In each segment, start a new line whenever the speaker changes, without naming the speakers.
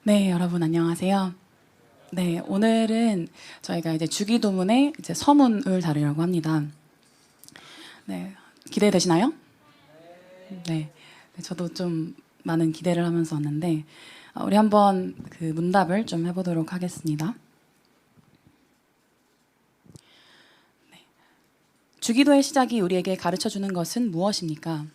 네, 여러분 안녕하세요. 네, 오늘은 저희가 이제 주기도문의 이제 서문을 다루려고 합니다. 네, 기대되시나요? 네, 네, 저도 좀 많은 기대를 하면서 왔는데 우리 한번 그 문답을 좀 해보도록 하겠습니다. 주기도의 시작이 우리에게 가르쳐 주는 것은 무엇입니까?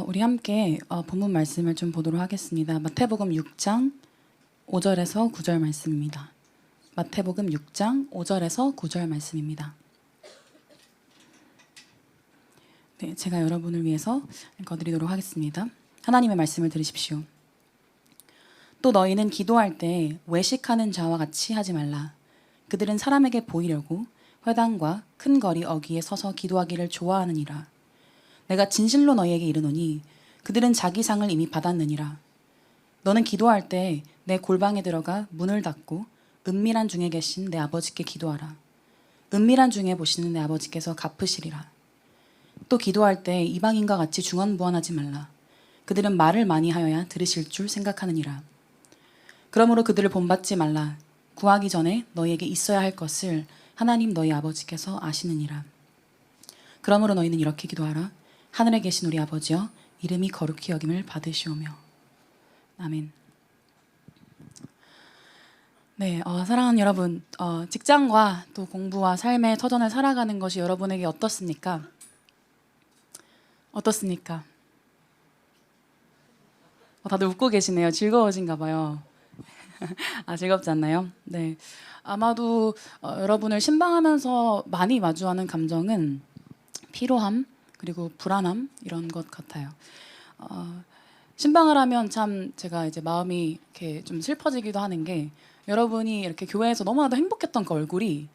우리 함께 본문 말씀을 좀 보도록 하겠습니다. 마태복음 6장 5절에서 9절 말씀입니다. 마태복음 6장 5절에서 9절 말씀입니다. 네, 제가 여러분을 위해서 읽어드리도록 하겠습니다. 하나님의 말씀을 들으십시오. 또 너희는 기도할 때 외식하는 자와 같이 하지 말라. 그들은 사람에게 보이려고 회당과 큰 거리 어귀에 서서 기도하기를 좋아하느니라. 내가 진실로 너희에게 이르노니 그들은 자기 상을 이미 받았느니라. 너는 기도할 때 내 골방에 들어가 문을 닫고 은밀한 중에 계신 내 아버지께 기도하라. 은밀한 중에 보시는 내 아버지께서 갚으시리라. 또 기도할 때 이방인과 같이 중언부언하지 말라. 그들은 말을 많이 하여야 들으실 줄 생각하느니라. 그러므로 그들을 본받지 말라. 구하기 전에 너희에게 있어야 할 것을 하나님 너희 아버지께서 아시느니라. 그러므로 너희는 이렇게 기도하라. 하늘에 계신 우리 아버지여, 이름이 거룩히 여김을 받으시오며. 아멘. 네, 사랑하는 여러분, 직장과 또 공부와 삶의 터전을 살아가는 것이 여러분에게 어떻습니까? 어떻습니까? 다들 웃고 계시네요. 즐거워진가 봐요. 즐겁지 않나요? 네. 아마도 여러분을 신방하면서 많이 마주하는 감정은 피로함, 그리고 불안함, 이런 것 같아요. 신방을 하면 참 제가 이제 마음이 이렇게 좀 슬퍼지기도 하는 게, 여러분이 이렇게 교회에서 너무나도 행복했던 그 얼굴이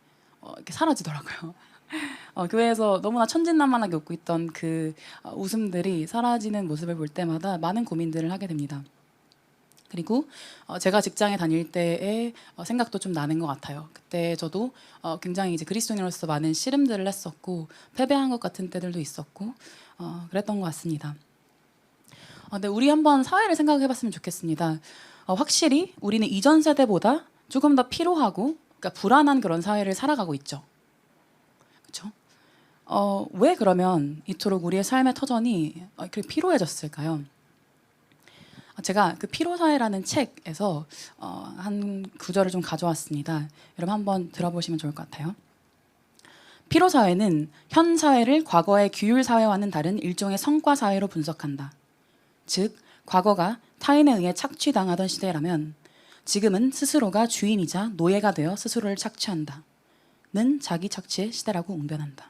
이렇게 사라지더라고요. 교회에서 너무나 천진난만하게 웃고 있던 그 웃음들이 사라지는 모습을 볼 때마다 많은 고민들을 하게 됩니다. 그리고 제가 직장에 다닐 때의 생각도 좀 나는 것 같아요. 그때 저도 굉장히 이제 그리스도인으로서 많은 씨름들을 했었고 패배한 것 같은 때들도 있었고 그랬던 것 같습니다. 근데 우리 한번 사회를 생각해봤으면 좋겠습니다. 확실히 우리는 이전 세대보다 조금 더 피로하고, 그러니까 불안한 그런 사회를 살아가고 있죠. 그렇죠? 왜 그러면 이토록 우리의 삶의 터전이 그렇게 피로해졌을까요? 제가 그 피로사회라는 책에서 한 구절을 좀 가져왔습니다. 여러분 한번 들어보시면 좋을 것 같아요. 피로사회는 현 사회를 과거의 규율사회와는 다른 일종의 성과사회로 분석한다. 즉, 과거가 타인에 의해 착취당하던 시대라면 지금은 스스로가 주인이자 노예가 되어 스스로를 착취한다. 는 자기 착취의 시대라고 웅변한다.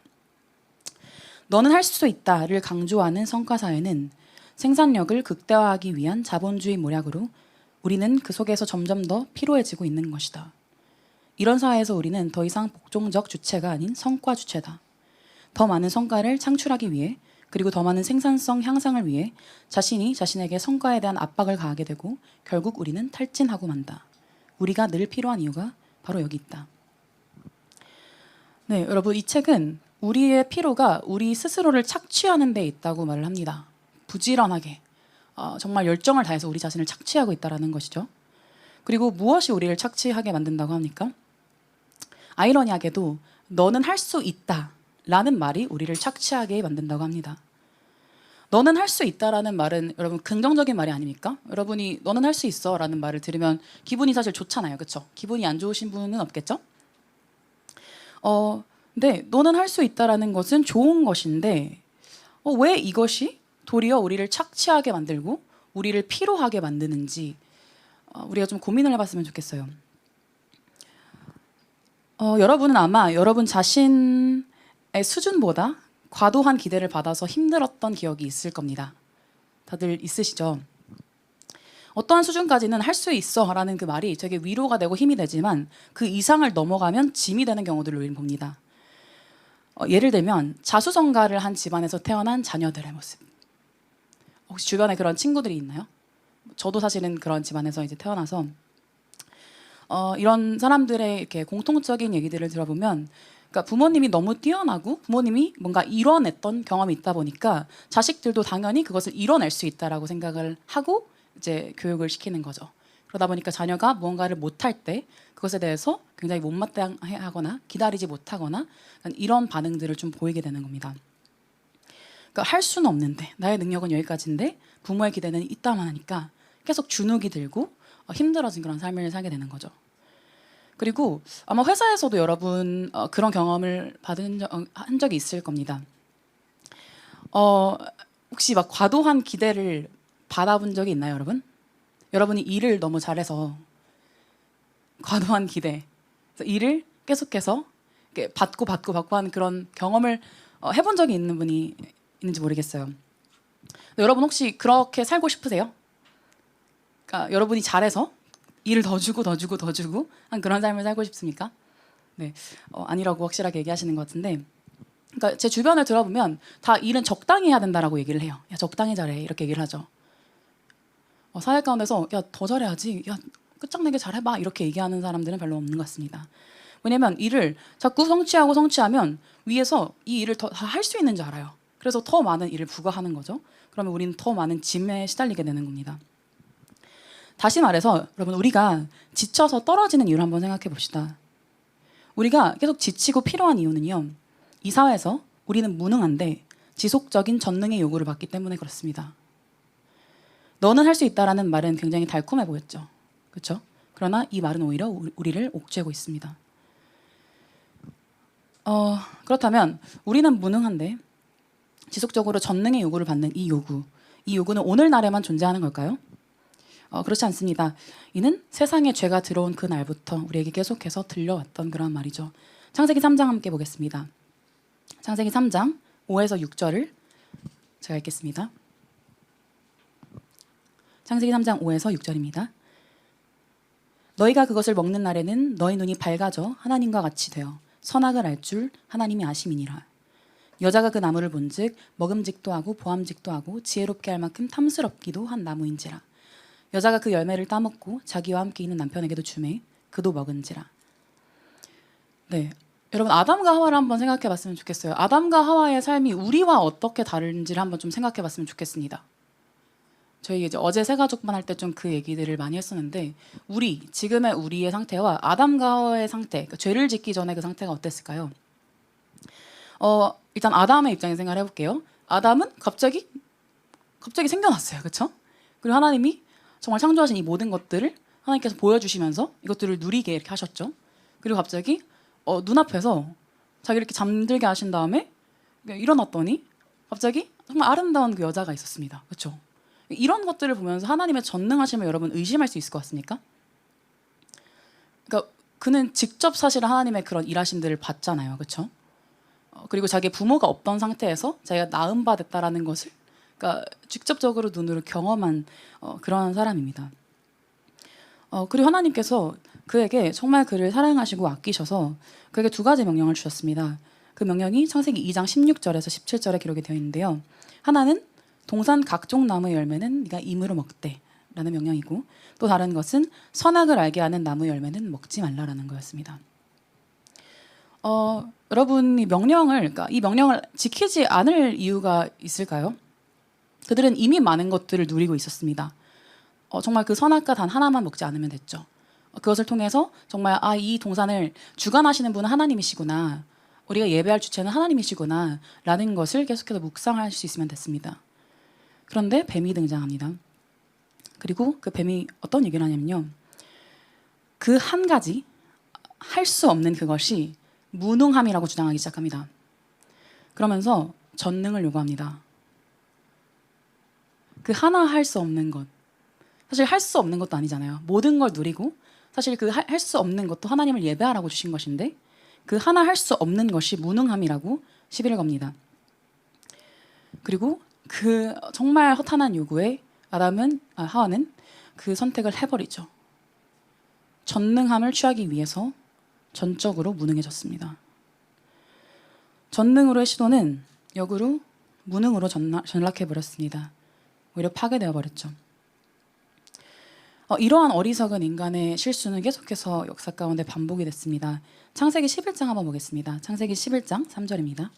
너는 할 수 있다를 강조하는 성과사회는 생산력을 극대화하기 위한 자본주의 모략으로 우리는 그 속에서 점점 더 피로해지고 있는 것이다. 이런 사회에서 우리는 더 이상 복종적 주체가 아닌 성과 주체다. 더 많은 성과를 창출하기 위해, 그리고 더 많은 생산성 향상을 위해 자신이 자신에게 성과에 대한 압박을 가하게 되고 결국 우리는 탈진하고 만다. 우리가 늘 필요한 이유가 바로 여기 있다. 네, 여러분, 이 책은 우리의 피로가 우리 스스로를 착취하는 데 있다고 말을 합니다. 부지런하게 정말 열정을 다해서 우리 자신을 착취하고 있다는 것이죠. 그리고 무엇이 우리를 착취하게 만든다고 합니까? 아이러니하게도 너는 할 수 있다라는 말이 우리를 착취하게 만든다고 합니다. 너는 할 수 있다라는 말은 여러분 긍정적인 말이 아닙니까? 여러분이 너는 할 수 있어라는 말을 들으면 기분이 사실 좋잖아요. 그렇죠? 기분이 안 좋으신 분은 없겠죠? 근데 너는 할 수 있다라는 것은 좋은 것인데 왜 이것이 도리어 우리를 착취하게 만들고 우리를 피로하게 만드는지 우리가 좀 고민을 해봤으면 좋겠어요. 여러분은 아마 여러분 자신의 수준보다 과도한 기대를 받아서 힘들었던 기억이 있을 겁니다. 다들 있으시죠? 어떠한 수준까지는 할 수 있어 라는 그 말이 되게 위로가 되고 힘이 되지만 그 이상을 넘어가면 짐이 되는 경우들을 우리는 봅니다. 예를 들면 자수성가를 한 집안에서 태어난 자녀들의 모습. 혹시 주변에 그런 친구들이 있나요? 저도 사실은 그런 집안에서 이제 태어나서 이런 사람들의 이렇게 공통적인 얘기들을 들어보면, 그러니까 부모님이 너무 뛰어나고 부모님이 뭔가 이뤄냈던 경험이 있다 보니까 자식들도 당연히 그것을 이뤄낼 수 있다라고 생각을 하고 이제 교육을 시키는 거죠. 그러다 보니까 자녀가 무언가를 못할 때 그것에 대해서 굉장히 못마땅해하거나 기다리지 못하거나 이런 반응들을 좀 보이게 되는 겁니다. 그러니까 할 수는 없는데, 나의 능력은 여기까지인데 부모의 기대는 이따만 하니까 계속 주눅이 들고 힘들어진 그런 삶을 살게 되는 거죠. 그리고 아마 회사에서도 여러분 그런 경험을 한 적이 있을 겁니다. 혹시 막 과도한 기대를 받아본 적이 있나요, 여러분? 여러분이 일을 너무 잘해서 과도한 기대, 그래서 일을 계속해서 이렇게 받고 하는 그런 경험을 해본 적이 있는 분이 있는지 모르겠어요. 여러분 혹시 그렇게 살고 싶으세요? 그러니까 여러분이 잘해서 일을 더 주고 한 그런 삶을 살고 싶습니까? 네, 아니라고 확실하게 얘기하시는 것 같은데, 그러니까 제 주변을 들어보면 다 일은 적당히 해야 된다라고 얘기를 해요. 야, 적당히 잘해, 이렇게 얘기를 하죠. 사회 가운데서 야, 더 잘해야지, 야, 끝장내게 잘해봐, 이렇게 얘기하는 사람들은 별로 없는 것 같습니다. 왜냐면 일을 자꾸 성취하면 위에서 이 일을 더 할 수 있는 줄 알아요. 그래서 더 많은 일을 부과하는 거죠. 그러면 우리는 더 많은 짐에 시달리게 되는 겁니다. 다시 말해서 여러분, 우리가 지쳐서 떨어지는 이유를 한번 생각해 봅시다. 우리가 계속 지치고 필요한 이유는요, 이 사회에서 우리는 무능한데 지속적인 전능의 요구를 받기 때문에 그렇습니다. 너는 할 수 있다라는 말은 굉장히 달콤해 보였죠. 그렇죠? 그러나 이 말은 오히려 우리를 옥죄고 있습니다. 그렇다면 우리는 무능한데 지속적으로 전능의 요구를 받는 이 요구는 오늘날에만 존재하는 걸까요? 그렇지 않습니다. 이는 세상에 죄가 들어온 그 날부터 우리에게 계속해서 들려왔던 그런 말이죠. 창세기 3장 함께 보겠습니다. 창세기 3장 5에서 6절을 제가 읽겠습니다. 창세기 3장 5에서 6절입니다. 너희가 그것을 먹는 날에는 너희 눈이 밝아져 하나님과 같이 되어 선악을 알 줄 하나님이 아심이니라. 여자가 그 나무를 본즉 먹음직도 하고 보암직도 하고 지혜롭게 할 만큼 탐스럽기도 한 나무인지라. 여자가 그 열매를 따먹고 자기와 함께 있는 남편에게도 주매 그도 먹은지라. 네, 여러분, 아담과 하와를 한번 생각해봤으면 좋겠어요. 아담과 하와의 삶이 우리와 어떻게 다른지를 한번 좀 생각해봤으면 좋겠습니다. 저희 이제 어제 새 가족만 할 때 좀 그 얘기들을 많이 했었는데, 지금의 우리의 상태와 아담과 하와의 상태, 그러니까 죄를 짓기 전에 그 상태가 어땠을까요? 일단 아담의 입장에서 생각을 해볼게요. 아담은 갑자기 생겨났어요, 그렇죠? 그리고 하나님이 정말 창조하신 이 모든 것들을 하나님께서 보여주시면서 이것들을 누리게 이렇게 하셨죠. 그리고 갑자기 눈앞에서 자기를 이렇게 잠들게 하신 다음에 일어났더니 갑자기 정말 아름다운 그 여자가 있었습니다. 그렇죠? 이런 것들을 보면서 하나님의 전능하심을 여러분 의심할 수 있을 것 같습니까? 그러니까 그는 직접 사실 하나님의 그런 일하심들을 봤잖아요. 그렇죠? 그리고 자기의 부모가 없던 상태에서 자기가 낳은 바 됐다라는 것을, 그러니까 직접적으로 눈으로 경험한 그런 사람입니다. 그리고 하나님께서 그에게 정말 그를 사랑하시고 아끼셔서 그에게 두 가지 명령을 주셨습니다. 그 명령이 창세기 2장 16절에서 17절에 기록이 되어 있는데요. 하나는 동산 각종 나무의 열매는 네가 임으로 먹되 라는 명령이고, 또 다른 것은 선악을 알게 하는 나무 열매는 먹지 말라라는 거였습니다. 여러분이 그러니까 이 명령을 지키지 않을 이유가 있을까요? 그들은 이미 많은 것들을 누리고 있었습니다. 정말 그 선악과 단 하나만 먹지 않으면 됐죠. 그것을 통해서 정말 이 동산을 주관하시는 분은 하나님이시구나, 우리가 예배할 주체는 하나님이시구나 라는 것을 계속해서 묵상할 수 있으면 됐습니다. 그런데 뱀이 등장합니다. 그리고 그 뱀이 어떤 얘기를 하냐면요, 그 한 가지 할 수 없는 그것이 무능함이라고 주장하기 시작합니다. 그러면서 전능을 요구합니다. 그 하나 할 수 없는 것, 사실 할 수 없는 것도 아니잖아요. 모든 걸 누리고 사실 그 할 수 없는 것도 하나님을 예배하라고 주신 것인데, 그 하나 할 수 없는 것이 무능함이라고 시비를 겁니다. 그리고 그 정말 허탄한 요구에 하와는 그 선택을 해버리죠. 전능함을 취하기 위해서 전적으로 무능해졌습니다. 전능으로의 시도는 역으로 무능으로 전락해버렸습니다. 오히려 파괴되어 버렸죠. 이러한 어리석은 인간의 실수는 계속해서 역사 가운데 반복이 됐습니다. 창세기 11장 한번 보겠습니다. 창세기 11장 3절입니다.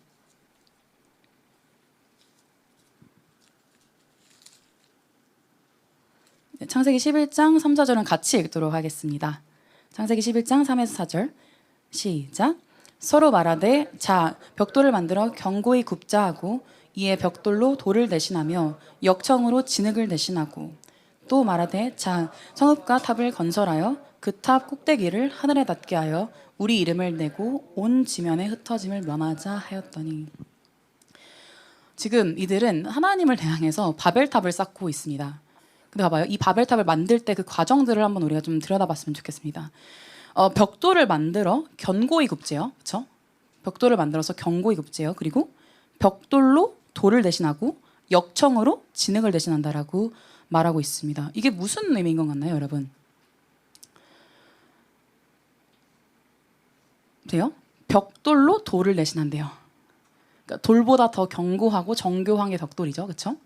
창세기 11장 3, 4절은 같이 읽도록 하겠습니다. 창세기 11장 3에서 4절 시작. 서로 말하되 자 벽돌을 만들어 견고히 굽자 하고 이에 벽돌로 돌을 대신하며 역청으로 진흙을 대신하고 또 말하되 자 성읍과 탑을 건설하여 그 탑 꼭대기를 하늘에 닿게 하여 우리 이름을 내고 온 지면에 흩어짐을 면하자 하였더니 지금 이들은 하나님을 대항해서 바벨탑을 쌓고 있습니다. 근데 봐봐요. 이 바벨탑을 만들 때 그 과정들을 한번 우리가 좀 들여다봤으면 좋겠습니다. 벽돌을 만들어 견고히 굽지요. 그렇죠? 벽돌을 만들어서 견고히 굽지요. 그리고 벽돌로 돌을 대신하고 역청으로 진흙을 대신한다라고 말하고 있습니다. 이게 무슨 의미인 것 같나요, 여러분? 돼요? 벽돌로 돌을 대신한대요. 그러니까 돌보다 더 견고하고 정교한 게 벽돌이죠. 그렇죠?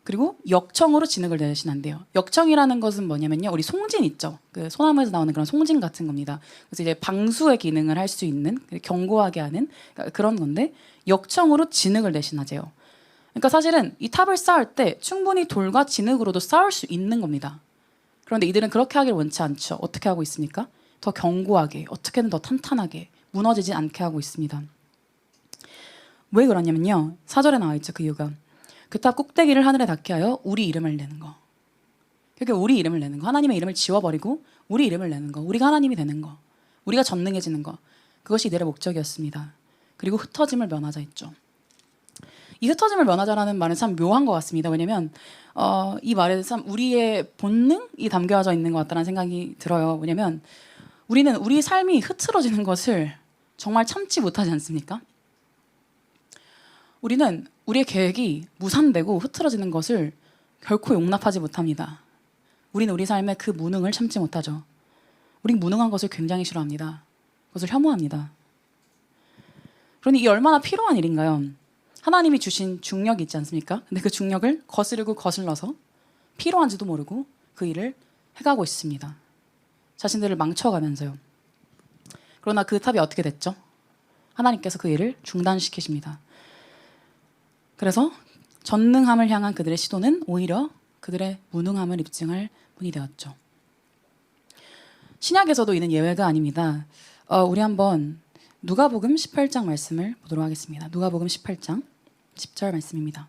그리고 역청으로 진흙을 대신한대요. 역청이라는 것은 뭐냐면요. 우리 송진 있죠. 그 소나무에서 나오는 그런 송진 같은 겁니다. 그래서 이제 방수의 기능을 할 수 있는 견고하게 하는 그런 건데 역청으로 진흙을 대신하재요. 그러니까 사실은 이 탑을 쌓을 때 충분히 돌과 진흙으로도 쌓을 수 있는 겁니다. 그런데 이들은 그렇게 하기를 원치 않죠. 어떻게 하고 있습니까? 더 견고하게, 어떻게든 더 탄탄하게 무너지지 않게 하고 있습니다. 왜 그러냐면요. 4절에 나와 있죠. 그 이유가. 그 탑 꼭대기를 하늘에 닿게 하여 우리 이름을 내는 거. 그러니까 우리 이름을 내는 거. 하나님의 이름을 지워버리고 우리 이름을 내는 거. 우리가 하나님이 되는 거. 우리가 전능해지는 거. 그것이 이들의 목적이었습니다. 그리고 흩어짐을 면하자 했죠. 이 흩어짐을 면하자라는 말은 참 묘한 것 같습니다. 왜냐하면 이 말에 참 우리의 본능이 담겨져 있는 것 같다는 생각이 들어요. 왜냐하면 우리는 우리 삶이 흐트러지는 것을 정말 참지 못하지 않습니까? 우리는 우리의 계획이 무산되고 흐트러지는 것을 결코 용납하지 못합니다. 우리는 우리 삶의 그 무능을 참지 못하죠. 우린 무능한 것을 굉장히 싫어합니다. 그것을 혐오합니다. 그러니 이게 얼마나 필요한 일인가요? 하나님이 주신 중력이 있지 않습니까? 근데 그 중력을 거스르고 거슬러서 필요한지도 모르고 그 일을 해가고 있습니다. 자신들을 망쳐가면서요. 그러나 그 탑이 어떻게 됐죠? 하나님께서 그 일을 중단시키십니다. 그래서 전능함을 향한 그들의 시도는 오히려 그들의 무능함을 입증할 뿐이 되었죠. 신약에서도 이는 예외가 아닙니다. 우리 한번 누가복음 18장 말씀을 보도록 하겠습니다. 누가복음 18장 10절 말씀입니다.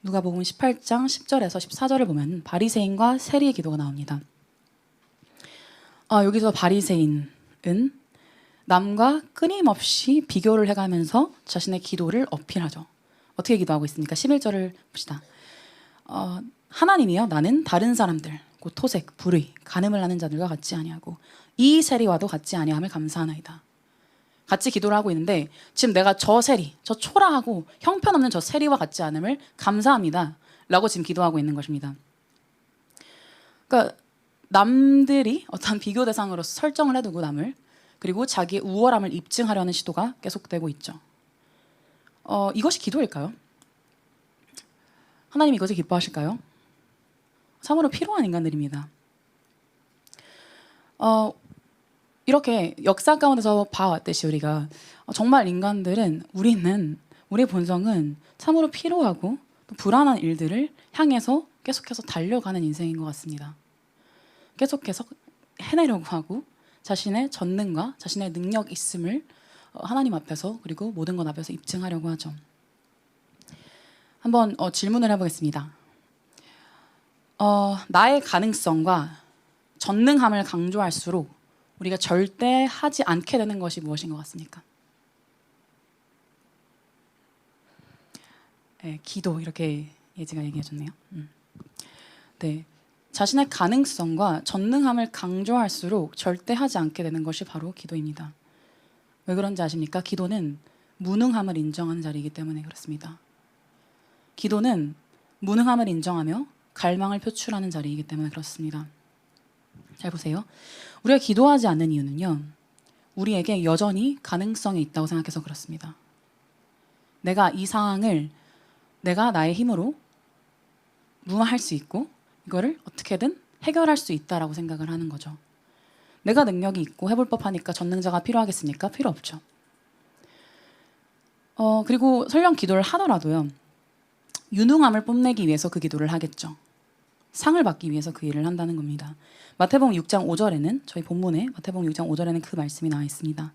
누가복음 18장 10절에서 14절을 보면 바리새인과 세리의 기도가 나옵니다. 여기서 바리새인은 남과 끊임없이 비교를 해가면서 자신의 기도를 어필하죠. 어떻게 기도하고 있습니까? 11절을 봅시다. 하나님이여 나는 다른 사람들 곧 토색, 불의, 간음을 하는 자들과 같지 아니하고 이 세리와도 같지 아니함을 감사하나이다. 같이 기도를 하고 있는데 지금 내가 저 세리, 저 초라하고 형편없는 저 세리와 같지 않음을 감사합니다. 라고 지금 기도하고 있는 것입니다. 그러니까 남들이 어떤 비교 대상으로서 설정을 해두고 남을 그리고 자기의 우월함을 입증하려는 시도가 계속되고 있죠. 이것이 기도일까요? 하나님 이것을 기뻐하실까요? 참으로 필요한 인간들입니다. 이렇게 역사 가운데서 봐왔듯이 우리가 정말 인간들은 우리의 본성은 참으로 필요하고 또 불안한 일들을 향해서 계속해서 달려가는 인생인 것 같습니다. 계속해서 해내려고 하고 자신의 전능과 자신의 능력 있음을 하나님 앞에서 그리고 모든 것 앞에서 입증하려고 하죠. 한번 질문을 해보겠습니다. 나의 가능성과 전능함을 강조할수록 우리가 절대 하지 않게 되는 것이 무엇인 것 같습니까? 네, 기도 이렇게 예지가 얘기해줬네요. 네, 자신의 가능성과 전능함을 강조할수록 절대 하지 않게 되는 것이 바로 기도입니다. 왜 그런지 아십니까? 기도는 무능함을 인정하는 자리이기 때문에 그렇습니다. 기도는 무능함을 인정하며 갈망을 표출하는 자리이기 때문에 그렇습니다. 잘 보세요. 우리가 기도하지 않는 이유는요. 우리에게 여전히 가능성이 있다고 생각해서 그렇습니다. 내가 이 상황을 내가 나의 힘으로 무마할 수 있고 이거를 어떻게든 해결할 수 있다라고 생각을 하는 거죠. 내가 능력이 있고 해볼 법하니까 전능자가 필요하겠습니까? 필요 없죠. 그리고 설령 기도를 하더라도요. 유능함을 뽐내기 위해서 그 기도를 하겠죠. 상을 받기 위해서 그 일을 한다는 겁니다. 마태복음 6장 5절에는 저희 본문에 마태복음 6장 5절에는 그 말씀이 나와 있습니다.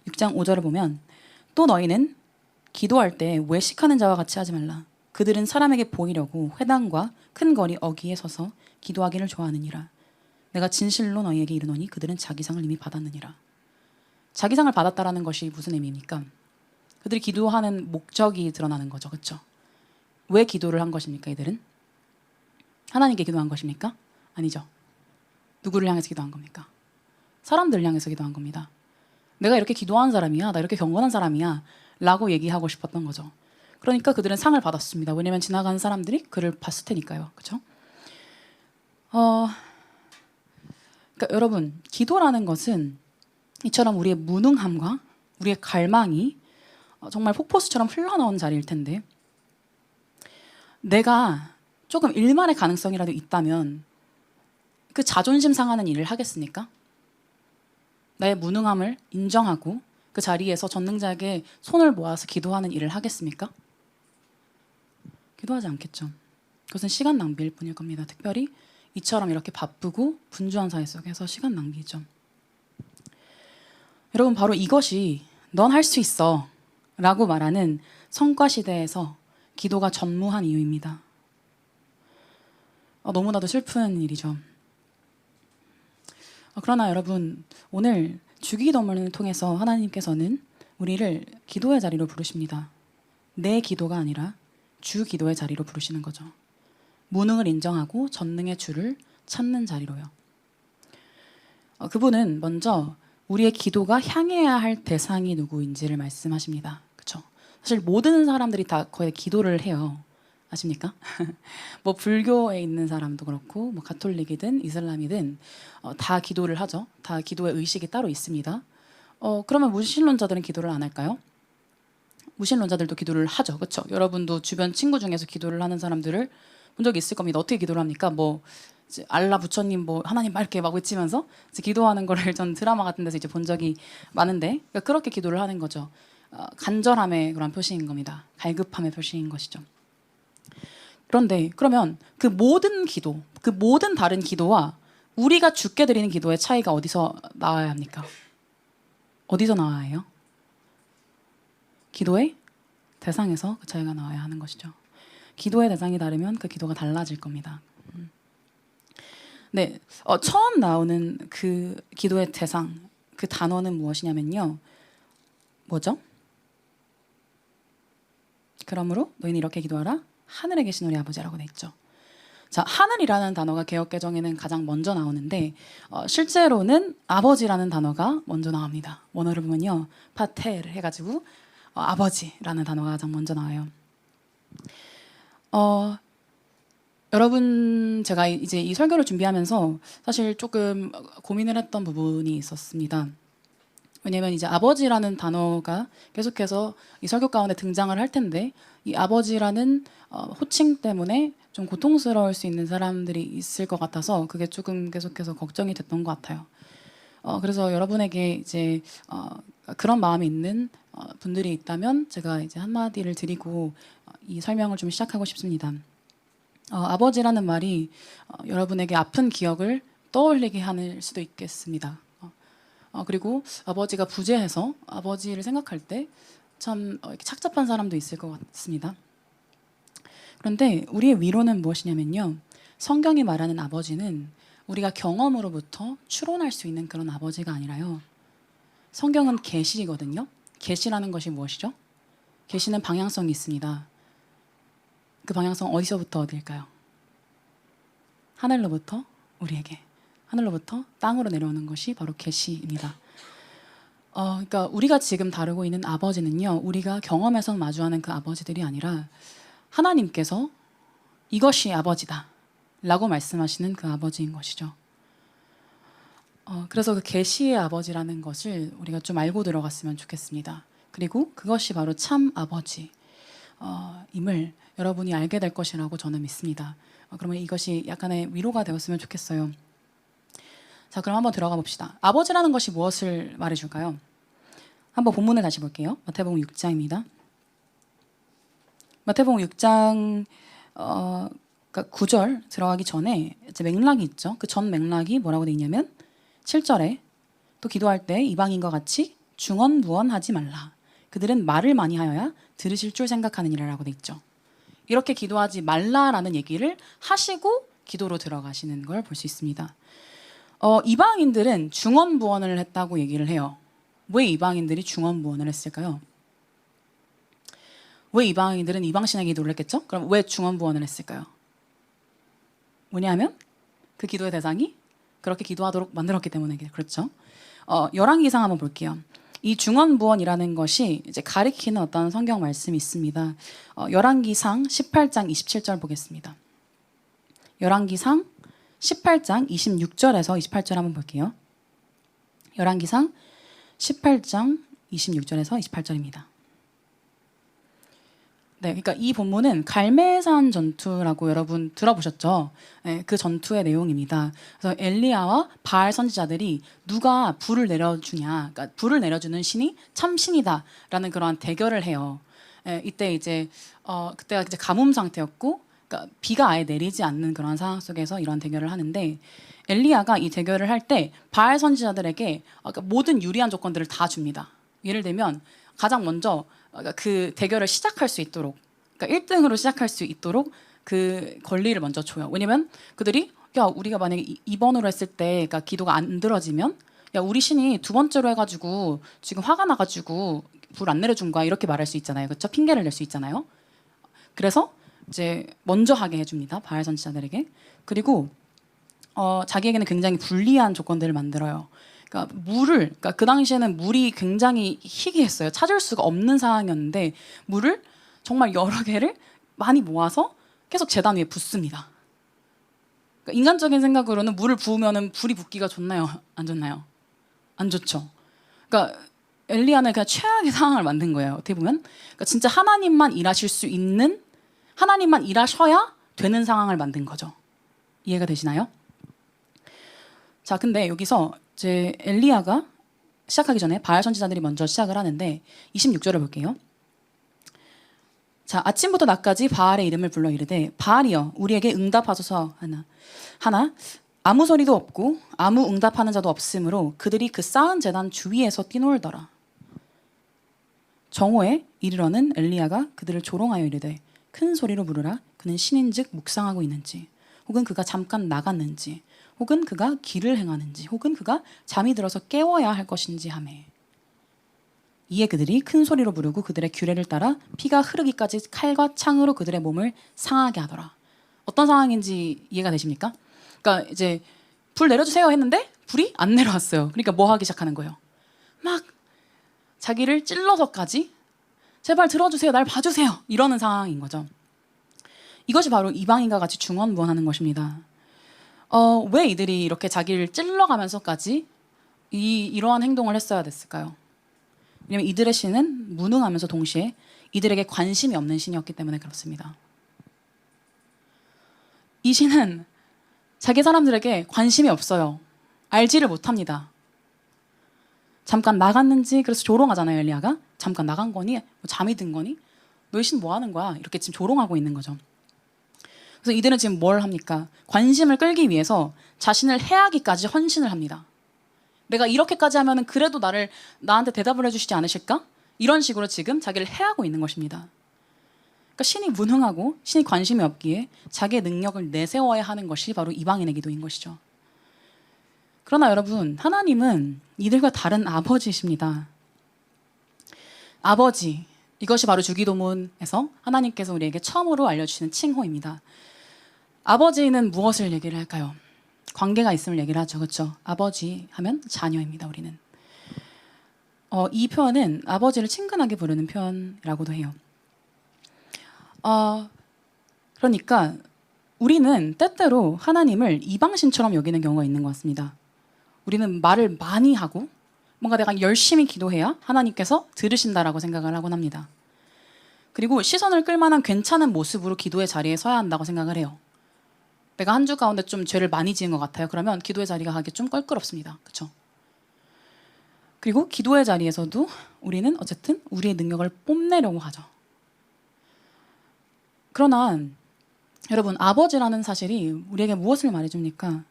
6장 5절을 보면 또 너희는 기도할 때 외식하는 자와 같이 하지 말라. 그들은 사람에게 보이려고 회당과 큰 거리 어귀에 서서 기도하기를 좋아하느니라. 내가 진실로 너희에게 이르노니 그들은 자기 상을 이미 받았느니라. 자기 상을 받았다라는 것이 무슨 의미입니까? 그들이 기도하는 목적이 드러나는 거죠. 그렇죠? 왜 기도를 한 것입니까? 이들은? 하나님께 기도한 것입니까? 아니죠. 누구를 향해서 기도한 겁니까? 사람들을 향해서 기도한 겁니다. 내가 이렇게 기도하는 사람이야. 나 이렇게 경건한 사람이야. 라고 얘기하고 싶었던 거죠. 그러니까 그들은 상을 받았습니다. 왜냐하면 지나가는 사람들이 그를 봤을 테니까요. 그렇죠? 그러니까 여러분, 기도라는 것은 이처럼 우리의 무능함과 우리의 갈망이 정말 폭포수처럼 흘러나오는 자리일 텐데 내가 조금 일만의 가능성이라도 있다면 그 자존심 상하는 일을 하겠습니까? 나의 무능함을 인정하고 그 자리에서 전능자에게 손을 모아서 기도하는 일을 하겠습니까? 기도하지 않겠죠. 그것은 시간 낭비일 뿐일 겁니다. 특별히 이처럼 이렇게 바쁘고 분주한 사회 속에서 시간 낭비죠. 여러분, 바로 이것이 넌 할 수 있어 라고 말하는 성과 시대에서 기도가 전무한 이유입니다. 너무나도 슬픈 일이죠. 그러나 여러분, 오늘 주기도문을 통해서 하나님께서는 우리를 기도의 자리로 부르십니다. 내 기도가 아니라 주 기도의 자리로 부르시는 거죠. 무능을 인정하고 전능의 주를 찾는 자리로요. 그분은 먼저 우리의 기도가 향해야 할 대상이 누구인지를 말씀하십니다. 그렇죠? 사실 모든 사람들이 다 거의 기도를 해요. 아십니까? 뭐 불교에 있는 사람도 그렇고 뭐 가톨릭이든 이슬람이든 다 기도를 하죠. 다 기도의 의식이 따로 있습니다. 그러면 무신론자들은 기도를 안 할까요? 무신론자들도 기도를 하죠. 그렇죠? 여러분도 주변 친구 중에서 기도를 하는 사람들을 본 적이 있을 겁니다. 어떻게 기도를 합니까? 뭐 이제 알라 부처님 뭐 하나님 막 이렇게 막 외치면서 이제 기도하는 거를 전 드라마 같은 데서 이제 본 적이 많은데 그러니까 그렇게 기도를 하는 거죠. 간절함의 그런 표시인 겁니다. 갈급함의 표시인 것이죠. 그런데 그러면 그 모든 기도, 그 모든 다른 기도와 우리가 주께 드리는 기도의 차이가 어디서 나와야 합니까? 어디서 나와야 해요? 기도의 대상에서 그 차이가 나와야 하는 것이죠. 기도의 대상이 다르면 그 기도가 달라질 겁니다. 네, 처음 나오는 그 기도의 대상, 그 단어는 무엇이냐면요. 뭐죠? 그러므로 너희는 이렇게 기도하라. 하늘에 계신 우리 아버지라고 돼 있죠. 자, 하늘이라는 단어가 개역개정에는 가장 먼저 나오는데 실제로는 아버지라는 단어가 먼저 나옵니다. 원어를 보면요, 파테르 해가지고 아버지라는 단어가 가장 먼저 나와요. 여러분, 제가 이제 이 설교를 준비하면서 사실 조금 고민을 했던 부분이 있었습니다. 왜냐하면 이제 아버지라는 단어가 계속해서 이 설교 가운데 등장을 할 텐데 이 아버지라는 호칭 때문에 좀 고통스러울 수 있는 사람들이 있을 것 같아서 그게 조금 계속해서 걱정이 됐던 것 같아요. 그래서 여러분에게 이제 그런 마음이 있는 분들이 있다면 제가 이제 한마디를 드리고 이 설명을 좀 시작하고 싶습니다. 아버지라는 말이 여러분에게 아픈 기억을 떠올리게 하는 수도 있겠습니다. 그리고 아버지가 부재해서 아버지를 생각할 때 참 이렇게 착잡한 사람도 있을 것 같습니다. 그런데 우리의 위로는 무엇이냐면요. 성경이 말하는 아버지는 우리가 경험으로부터 추론할 수 있는 그런 아버지가 아니라요. 성경은 계시거든요. 계시라는 것이 무엇이죠? 계시는 방향성이 있습니다. 그 방향성 어디서부터 어딜까요? 하늘로부터 우리에게, 하늘로부터 땅으로 내려오는 것이 바로 계시입니다. 그러니까 우리가 지금 다루고 있는 아버지는요, 우리가 경험에서 마주하는 그 아버지들이 아니라 하나님께서 이것이 아버지다 라고 말씀하시는 그 아버지인 것이죠. 그래서 그 계시의 아버지라는 것을 우리가 좀 알고 들어갔으면 좋겠습니다. 그리고 그것이 바로 참 아버지, 임을 여러분이 알게 될 것이라고 저는 믿습니다. 그러면 이것이 약간의 위로가 되었으면 좋겠어요. 자, 그럼 한번 들어가 봅시다. 아버지라는 것이 무엇을 말해줄까요? 한번 본문을 다시 볼게요. 마태복음 6장입니다. 마태복음 6장 그러니까 9절 들어가기 전에 이제 맥락이 있죠. 그 전 맥락이 뭐라고 돼 있냐면 7절에 또 기도할 때 이방인과 같이 중언부언하지 말라. 그들은 말을 많이 하여야 들으실 줄 생각하느니라라고 돼 있죠. 이렇게 기도하지 말라라는 얘기를 하시고 기도로 들어가시는 걸 볼 수 있습니다. 이방인들은 중언부언을 했다고 얘기를 해요. 왜 이방인들이 중언부언을 했을까요? 왜 이방인들은 이방신에게 기도를 했겠죠? 그럼 왜 중언부언을 했을까요? 뭐냐면 그 기도의 대상이 그렇게 기도하도록 만들었기 때문에 그렇죠. 열왕기상 한번 볼게요. 이 중언부언이라는 것이 이제 가리키는 어떤 성경 말씀이 있습니다. 열왕기상 18장 27절 보겠습니다. 열왕기상 18장 26절에서 28절 한번 볼게요. 열왕기상 18장 26절에서 28절입니다. 네, 그러니까 이 본문은 갈멜산 전투라고 여러분 들어보셨죠? 네, 그 전투의 내용입니다. 그래서 엘리야와 바알 선지자들이 누가 불을 내려주냐, 그러니까 불을 내려주는 신이 참 신이다라는 그러한 대결을 해요. 네, 이때 이제 그때가 이제 가뭄 상태였고, 그러니까 비가 아예 내리지 않는 그런 상황 속에서 이런 대결을 하는데 엘리야가 이 대결을 할 때 바알 선지자들에게 그러니까 모든 유리한 조건들을 다 줍니다. 예를 들면 가장 먼저 그 대결을 시작할 수 있도록, 그러니까 1등으로 시작할 수 있도록 그 권리를 먼저 줘요. 왜냐면 그들이 야 우리가 만약에 2번으로 했을 때 그러니까 기도가 안 들어지면 야 우리 신이 두 번째로 해가지고 지금 화가 나가지고 불 안 내려준 거야 이렇게 말할 수 있잖아요. 그렇죠? 핑계를 낼 수 있잖아요. 그래서 이제 먼저 하게 해줍니다. 바알 선지자들에게. 그리고 자기에게는 굉장히 불리한 조건들을 만들어요. 그러니까 그러니까 그 당시에는 물이 굉장히 희귀했어요. 찾을 수가 없는 상황이었는데 물을 정말 여러 개를 많이 모아서 계속 제단 위에 붓습니다. 그러니까 인간적인 생각으로는 물을 부으면은 불이 붙기가 좋나요? 안 좋나요? 안 좋죠. 그러니까 엘리야는 그냥 최악의 상황을 만든 거예요. 어떻게 보면 그러니까 진짜 하나님만 일하실 수 있는 하나님만 일하셔야 되는 상황을 만든 거죠. 이해가 되시나요? 자, 근데 여기서 이제 엘리야가 시작하기 전에 바알 선지자들이 먼저 시작을 하는데 26절을 볼게요. 자, 아침부터 낮까지 바알의 이름을 불러 이르되 바알이여 우리에게 응답하소서 하나 아무 소리도 없고 아무 응답하는 자도 없으므로 그들이 그 쌓은 제단 주위에서 뛰놀더라. 정오에 이르러는 엘리야가 그들을 조롱하여 이르되 큰 소리로 부르라. 그는 신인즉 묵상하고 있는지 혹은 그가 잠깐 나갔는지 혹은 그가 길을 행하는지 혹은 그가 잠이 들어서 깨워야 할 것인지 하매 이에 그들이 큰 소리로 부르고 그들의 규례를 따라 피가 흐르기까지 칼과 창으로 그들의 몸을 상하게 하더라. 어떤 상황인지 이해가 되십니까? 그러니까 이제 불 내려주세요 했는데 불이 안 내려왔어요. 그러니까 뭐 하기 시작하는 거예요? 막 자기를 찔러서까지 제발 들어주세요. 날 봐주세요. 이러는 상황인 거죠. 이것이 바로 이방인과 같이 중언부언하는 것입니다. 왜 이들이 이렇게 자기를 찔러가면서까지 이러한 행동을 했어야 됐을까요? 왜냐하면 이들의 신은 무능하면서 동시에 이들에게 관심이 없는 신이었기 때문에 그렇습니다. 이 신은 자기 사람들에게 관심이 없어요. 알지를 못합니다. 잠깐 나갔는지 그래서 조롱하잖아요. 엘리야가 잠깐 나간 거니? 뭐 잠이 든 거니? 너희 신 뭐 하는 거야? 이렇게 지금 조롱하고 있는 거죠. 그래서 이들은 지금 뭘 합니까? 관심을 끌기 위해서 자신을 해하기까지 헌신을 합니다. 내가 이렇게까지 하면은 그래도 나한테 대답을 해주시지 않으실까? 이런 식으로 지금 자기를 해하고 있는 것입니다. 그러니까 신이 무능하고 신이 관심이 없기에 자기의 능력을 내세워야 하는 것이 바로 이방인의 기도인 것이죠. 그러나 여러분, 하나님은 이들과 다른 아버지이십니다. 아버지, 이것이 바로 주기도문에서 하나님께서 우리에게 처음으로 알려주시는 칭호입니다. 아버지는 무엇을 얘기를 할까요? 관계가 있음을 얘기를 하죠. 그렇죠? 아버지 하면 자녀입니다. 우리는. 이 표현은 아버지를 친근하게 부르는 표현이라고도 해요. 그러니까 우리는 때때로 하나님을 이방신처럼 여기는 경우가 있는 것 같습니다. 우리는 말을 많이 하고 뭔가 내가 열심히 기도해야 하나님께서 들으신다라고 생각을 하곤 합니다. 그리고 시선을 끌만한 괜찮은 모습으로 기도의 자리에 서야 한다고 생각을 해요. 내가 한 주 가운데 좀 죄를 많이 지은 것 같아요. 그러면 기도의 자리가 가기 좀 껄끄럽습니다. 그렇죠? 그리고 기도의 자리에서도 우리는 어쨌든 우리의 능력을 뽐내려고 하죠. 그러나 여러분, 아버지라는 사실이 우리에게 무엇을 말해줍니까?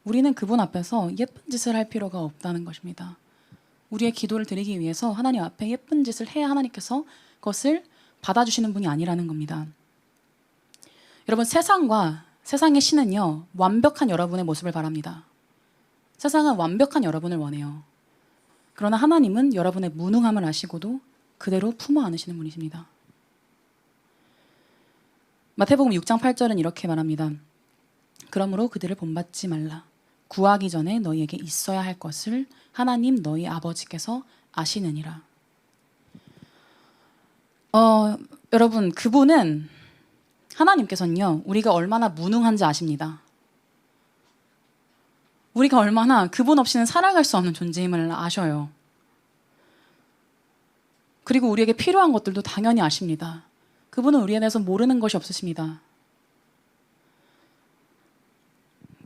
우리는 그분 앞에서 예쁜 짓을 할 필요가 없다는 것입니다. 우리의 기도를 드리기 위해서 하나님 앞에 예쁜 짓을 해야 하나님께서 그것을 받아주시는 분이 아니라는 겁니다. 여러분, 세상의 신은요, 완벽한 여러분의 모습을 바랍니다. 세상은 완벽한 여러분을 원해요. 그러나 하나님은 여러분의 무능함을 아시고도 그대로 품어 안으시는 분이십니다. 마태복음 6장 8절은 이렇게 말합니다. 그러므로 그들을 본받지 말라. 구하기 전에 너희에게 있어야 할 것을 하나님 너희 아버지께서 아시느니라. 여러분, 그분은 하나님께서는요, 우리가 얼마나 무능한지 아십니다. 우리가 얼마나 그분 없이는 살아갈 수 없는 존재임을 아셔요. 그리고 우리에게 필요한 것들도 당연히 아십니다. 그분은 우리에 대해서 모르는 것이 없으십니다.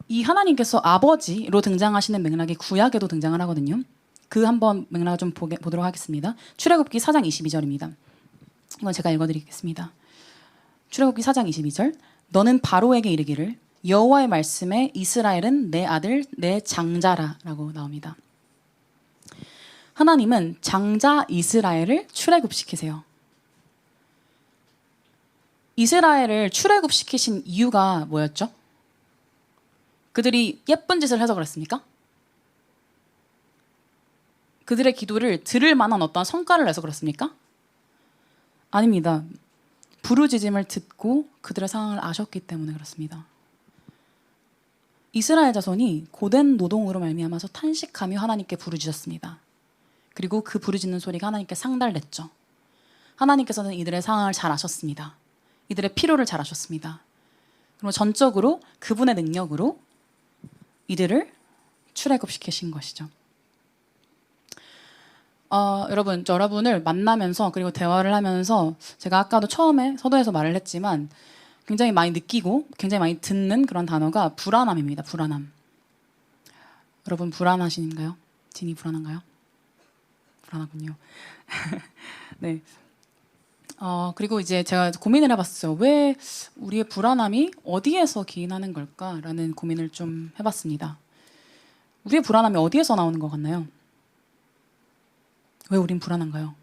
이 하나님께서 아버지로 등장하시는 맥락이 구약에도 등장을 하거든요. 그 한번 맥락을 좀 보도록 하겠습니다. 출애굽기 4장 22절입니다. 이건 제가 읽어드리겠습니다. 출애굽기 4장 22절. 너는 바로에게 이르기를 여호와의 말씀에 이스라엘은 내 아들 내 장자라 라고 나옵니다. 하나님은 장자 이스라엘을 출애굽시키세요. 이스라엘을 출애굽시키신 이유가 뭐였죠? 그들이 예쁜 짓을 해서 그랬습니까? 그들의 기도를 들을 만한 어떤 성과를 내서 그렇습니까? 아닙니다. 부르짖음을 듣고 그들의 상황을 아셨기 때문에 그렇습니다. 이스라엘 자손이 고된 노동으로 말미암아서 탄식하며 하나님께 부르짖었습니다. 그리고 그 부르짖는 소리가 하나님께 상달됐죠. 하나님께서는 이들의 상황을 잘 아셨습니다. 이들의 필요를 잘 아셨습니다. 그리고 전적으로 그분의 능력으로 이들을 출애굽시키신 것이죠. 여러분, 여러분을 만나면서 그리고 대화를 하면서 제가 아까도 처음에 서두에서 말을 했지만 굉장히 많이 느끼고 굉장히 많이 듣는 그런 단어가 불안함입니다. 불안함. 여러분 불안하신가요? 진이 불안한가요? 불안하군요. 네. 그리고 이제 제가 고민을 해봤어요. 왜 우리의 불안함이 어디에서 기인하는 걸까라는 고민을 좀 해봤습니다. 우리의 불안함이 어디에서 나오는 것 같나요? 왜 우린 불안한가요?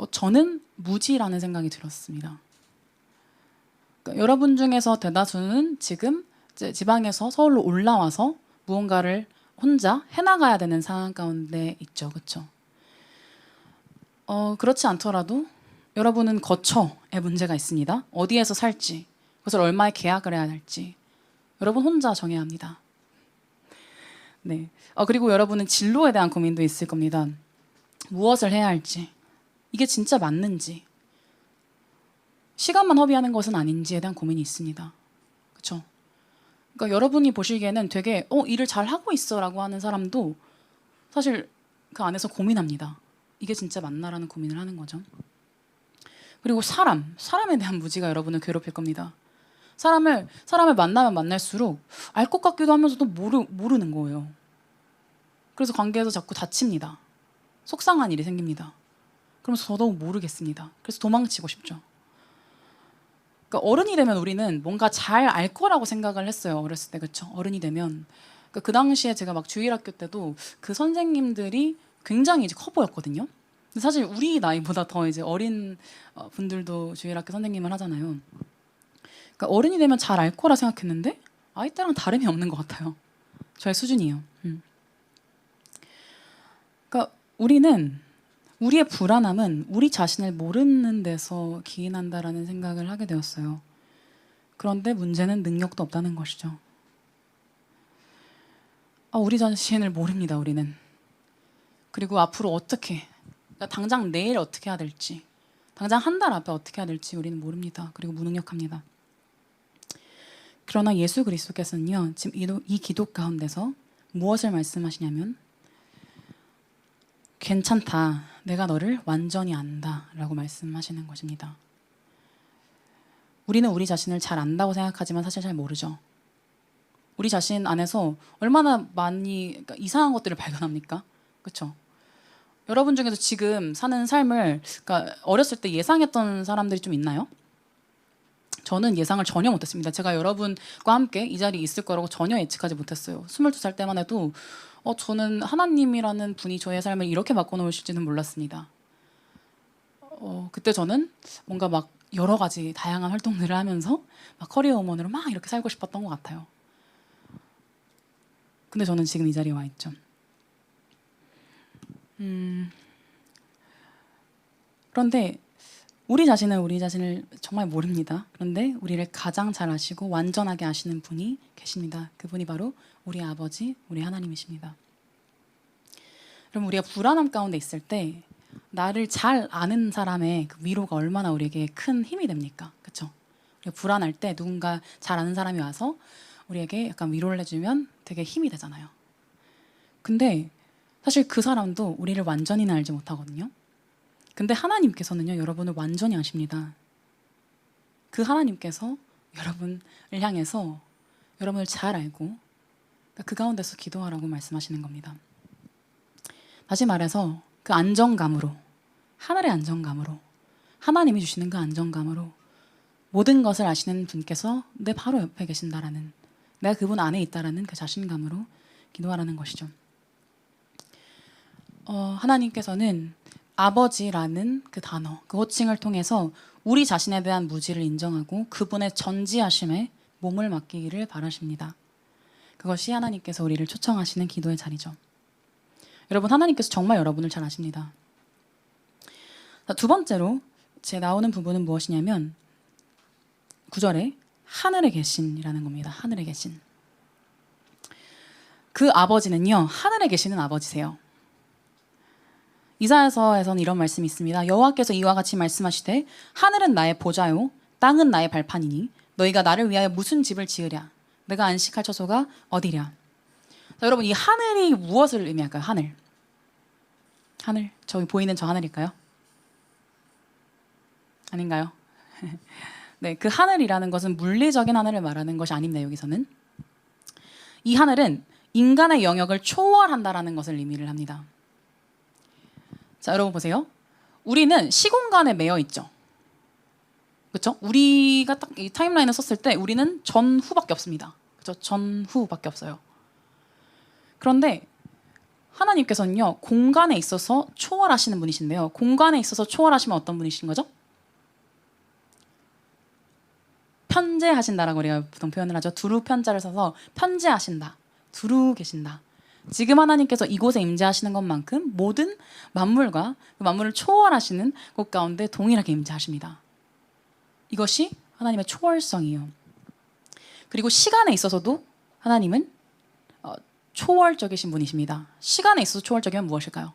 저는 무지라는 생각이 들었습니다. 그러니까 여러분 중에서 대다수는 지금 이제 지방에서 서울로 올라와서 무언가를 혼자 해나가야 되는 상황 가운데 있죠. 그렇죠? 그렇지 않더라도 여러분은 거처에 문제가 있습니다. 어디에서 살지, 그것을 얼마에 계약을 해야 할지 여러분 혼자 정해야 합니다. 네. 그리고 여러분은 진로에 대한 고민도 있을 겁니다. 무엇을 해야 할지, 이게 진짜 맞는지, 시간만 허비하는 것은 아닌지에 대한 고민이 있습니다. 그렇죠? 그러니까 여러분이 보시기에는 되게 일을 잘 하고 있어라고 하는 사람도 사실 그 안에서 고민합니다. 이게 진짜 맞나라는 고민을 하는 거죠. 그리고 사람에 대한 무지가 여러분을 괴롭힐 겁니다. 사람을 만나면 만날수록 알 것 같기도 하면서도 모르는 거예요. 그래서 관계에서 자꾸 다칩니다. 속상한 일이 생깁니다. 그러면서 더더욱 모르겠습니다. 그래서 도망치고 싶죠. 그러니까 어른이 되면 우리는 뭔가 잘 알 거라고 생각을 했어요. 어렸을 때. 그렇죠? 어른이 되면. 그러니까 그 당시에 제가 막 주일학교 때도 그 선생님들이 굉장히 이제 커 보였거든요. 근데 사실 우리 나이보다 더 이제 어린 분들도 주일학교 선생님을 하잖아요. 그러니까 어른이 되면 잘 알 거라 생각했는데 아이 때랑 다름이 없는 것 같아요. 저의 수준이에요. 그러니까 우리의 불안함은 우리 자신을 모르는 데서 기인한다라는 생각을 하게 되었어요. 그런데 문제는 능력도 없다는 것이죠. 우리 자신을 모릅니다. 우리는. 그리고 앞으로 어떻게, 그러니까 당장 내일 어떻게 해야 될지, 당장 한 달 앞에 어떻게 해야 될지 우리는 모릅니다. 그리고 무능력합니다. 그러나 예수 그리스도께서는요, 지금 이 기도 가운데서 무엇을 말씀하시냐면, 괜찮다. 내가 너를 완전히 안다 라고 말씀하시는 것입니다. 우리는 우리 자신을 잘 안다고 생각하지만 사실 잘 모르죠. 우리 자신 안에서 얼마나 많이 그러니까 이상한 것들을 발견합니까? 그렇죠? 여러분 중에서 지금 사는 삶을 그러니까 어렸을 때 예상했던 사람들이 좀 있나요? 저는 예상을 전혀 못했습니다. 제가 여러분과 함께 이 자리에 있을 거라고 전혀 예측하지 못했어요. 22살 때만 해도 저는 하나님이라는 분이 저의 삶을 이렇게 바꿔놓으실지는 몰랐습니다. 그때 저는 뭔가 막 여러 가지 다양한 활동들을 하면서 막 커리어 우먼으로 막 이렇게 살고 싶었던 것 같아요. 근데 저는 지금 이 자리에 와 있죠. 그런데 우리 자신을 정말 모릅니다. 그런데 우리를 가장 잘 아시고 완전하게 아시는 분이 계십니다. 그분이 바로 우리 아버지, 우리 하나님이십니다. 그럼 우리가 불안함 가운데 있을 때 나를 잘 아는 사람의 그 위로가 얼마나 우리에게 큰 힘이 됩니까? 그렇죠? 우리가 불안할 때 누군가 잘 아는 사람이 와서 우리에게 약간 위로를 해주면 되게 힘이 되잖아요. 근데 사실 그 사람도 우리를 완전히는 알지 못하거든요. 근데 하나님께서는요, 여러분을 완전히 아십니다. 그 하나님께서 여러분을 향해서 여러분을 잘 알고 그 가운데서 기도하라고 말씀하시는 겁니다. 다시 말해서 그 안정감으로, 하늘의 안정감으로, 하나님이 주시는 그 안정감으로 모든 것을 아시는 분께서 내 바로 옆에 계신다라는, 내가 그분 안에 있다라는 그 자신감으로 기도하라는 것이죠. 하나님께서는 아버지라는 그 단어, 그 호칭을 통해서 우리 자신에 대한 무지를 인정하고 그분의 전지하심에 몸을 맡기기를 바라십니다. 그것이 하나님께서 우리를 초청하시는 기도의 자리죠. 여러분, 하나님께서 정말 여러분을 잘 아십니다. 두 번째로 제 나오는 부분은 무엇이냐면 9절에 하늘에 계신이라는 겁니다. 하늘에 계신. 그 아버지는요, 하늘에 계시는 아버지세요. 이사야서에서는 이런 말씀이 있습니다. 여호와께서 이와 같이 말씀하시되 하늘은 나의 보좌요 땅은 나의 발판이니 너희가 나를 위하여 무슨 집을 지으랴 내가 안식할 처소가 어디랴. 자, 여러분, 이 하늘이 무엇을 의미할까요? 하늘. 하늘. 저기 보이는 저 하늘일까요? 아닌가요? 네, 그 하늘이라는 것은 물리적인 하늘을 말하는 것이 아닙니다. 여기서는 이 하늘은 인간의 영역을 초월한다라는 것을 의미를 합니다. 자, 여러분 보세요. 우리는 시공간에 매여 있죠. 그렇죠? 우리가 딱 이 타임라인을 썼을 때 우리는 전후밖에 없습니다. 그렇죠? 전후밖에 없어요. 그런데 하나님께서는요, 공간에 있어서 초월하시는 분이신데요. 공간에 있어서 초월하시면 어떤 분이신 거죠? 편재하신다라고 우리가 보통 표현을 하죠. 두루 편자를 써서 편재하신다. 두루 계신다. 지금 하나님께서 이곳에 임재하시는 것만큼 모든 만물과 그 만물을 초월하시는 곳 가운데 동일하게 임재하십니다. 이것이 하나님의 초월성이에요. 그리고 시간에 있어서도 하나님은 초월적이신 분이십니다. 시간에 있어서 초월적이면 무엇일까요?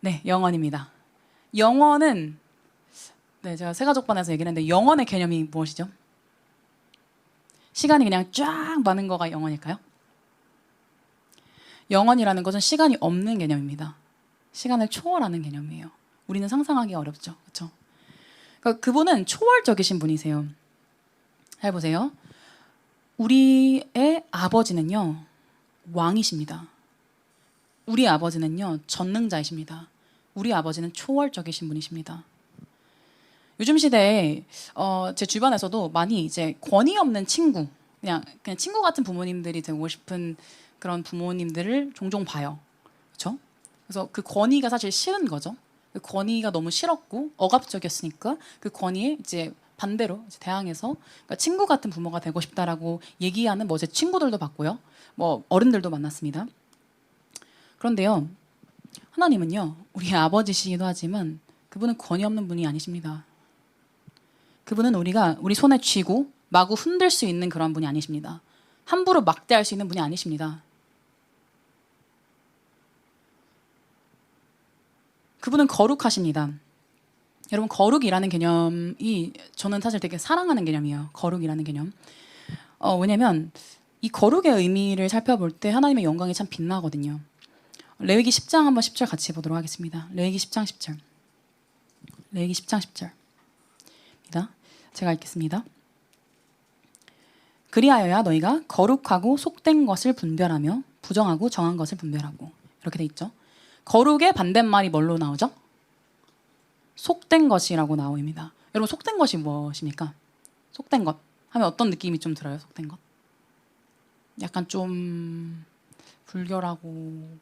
네, 영원입니다. 영원은 제가 세가족반에서 얘기를 했는데 영원의 개념이 무엇이죠? 시간이 그냥 쫙 많은 거가 영원일까요? 영원이라는 것은 시간이 없는 개념입니다. 시간을 초월하는 개념이에요. 우리는 상상하기 어렵죠. 그렇죠? 그러니까 그분은 초월적이신 분이세요. 잘 보세요. 우리의 아버지는요, 왕이십니다. 우리 아버지는요, 전능자이십니다. 우리 아버지는 초월적이신 분이십니다. 요즘 시대에 제 주변에서도 많이 이제 권위 없는 친구, 그냥 친구 같은 부모님들이 되고 싶은 그런 부모님들을 종종 봐요. 그렇죠? 그래서 그 권위가 사실 싫은 거죠. 그 권위가 너무 싫었고 억압적이었으니까 그 권위에 이제 반대로 이제 대항해서 그러니까 친구 같은 부모가 되고 싶다라고 얘기하는 제 친구들도 봤고요. 어른들도 만났습니다. 그런데요, 하나님은요, 우리 아버지시기도 하지만 그분은 권위 없는 분이 아니십니다. 그분은 우리 손에 쥐고 마구 흔들 수 있는 그런 분이 아니십니다. 함부로 막대할 수 있는 분이 아니십니다. 그분은 거룩하십니다. 여러분, 거룩이라는 개념이 저는 사실 되게 사랑하는 개념이에요. 거룩이라는 개념. 왜냐면 이 거룩의 의미를 살펴볼 때 하나님의 영광이 참 빛나거든요. 레위기 10장 한번 10절 같이 보도록 하겠습니다. 레위기 10장 10절. 레위기 10장 10절입니다. 제가 읽겠습니다. 그리하여야 너희가 거룩하고 속된 것을 분별하며 부정하고 정한 것을 분별하고. 이렇게 돼 있죠. 거룩의 반대말이 뭘로 나오죠? 속된 것이라고 나옵니다. 여러분 속된 것이 무엇입니까? 속된 것 하면 어떤 느낌이 좀 들어요? 속된 것? 약간 좀 불결하고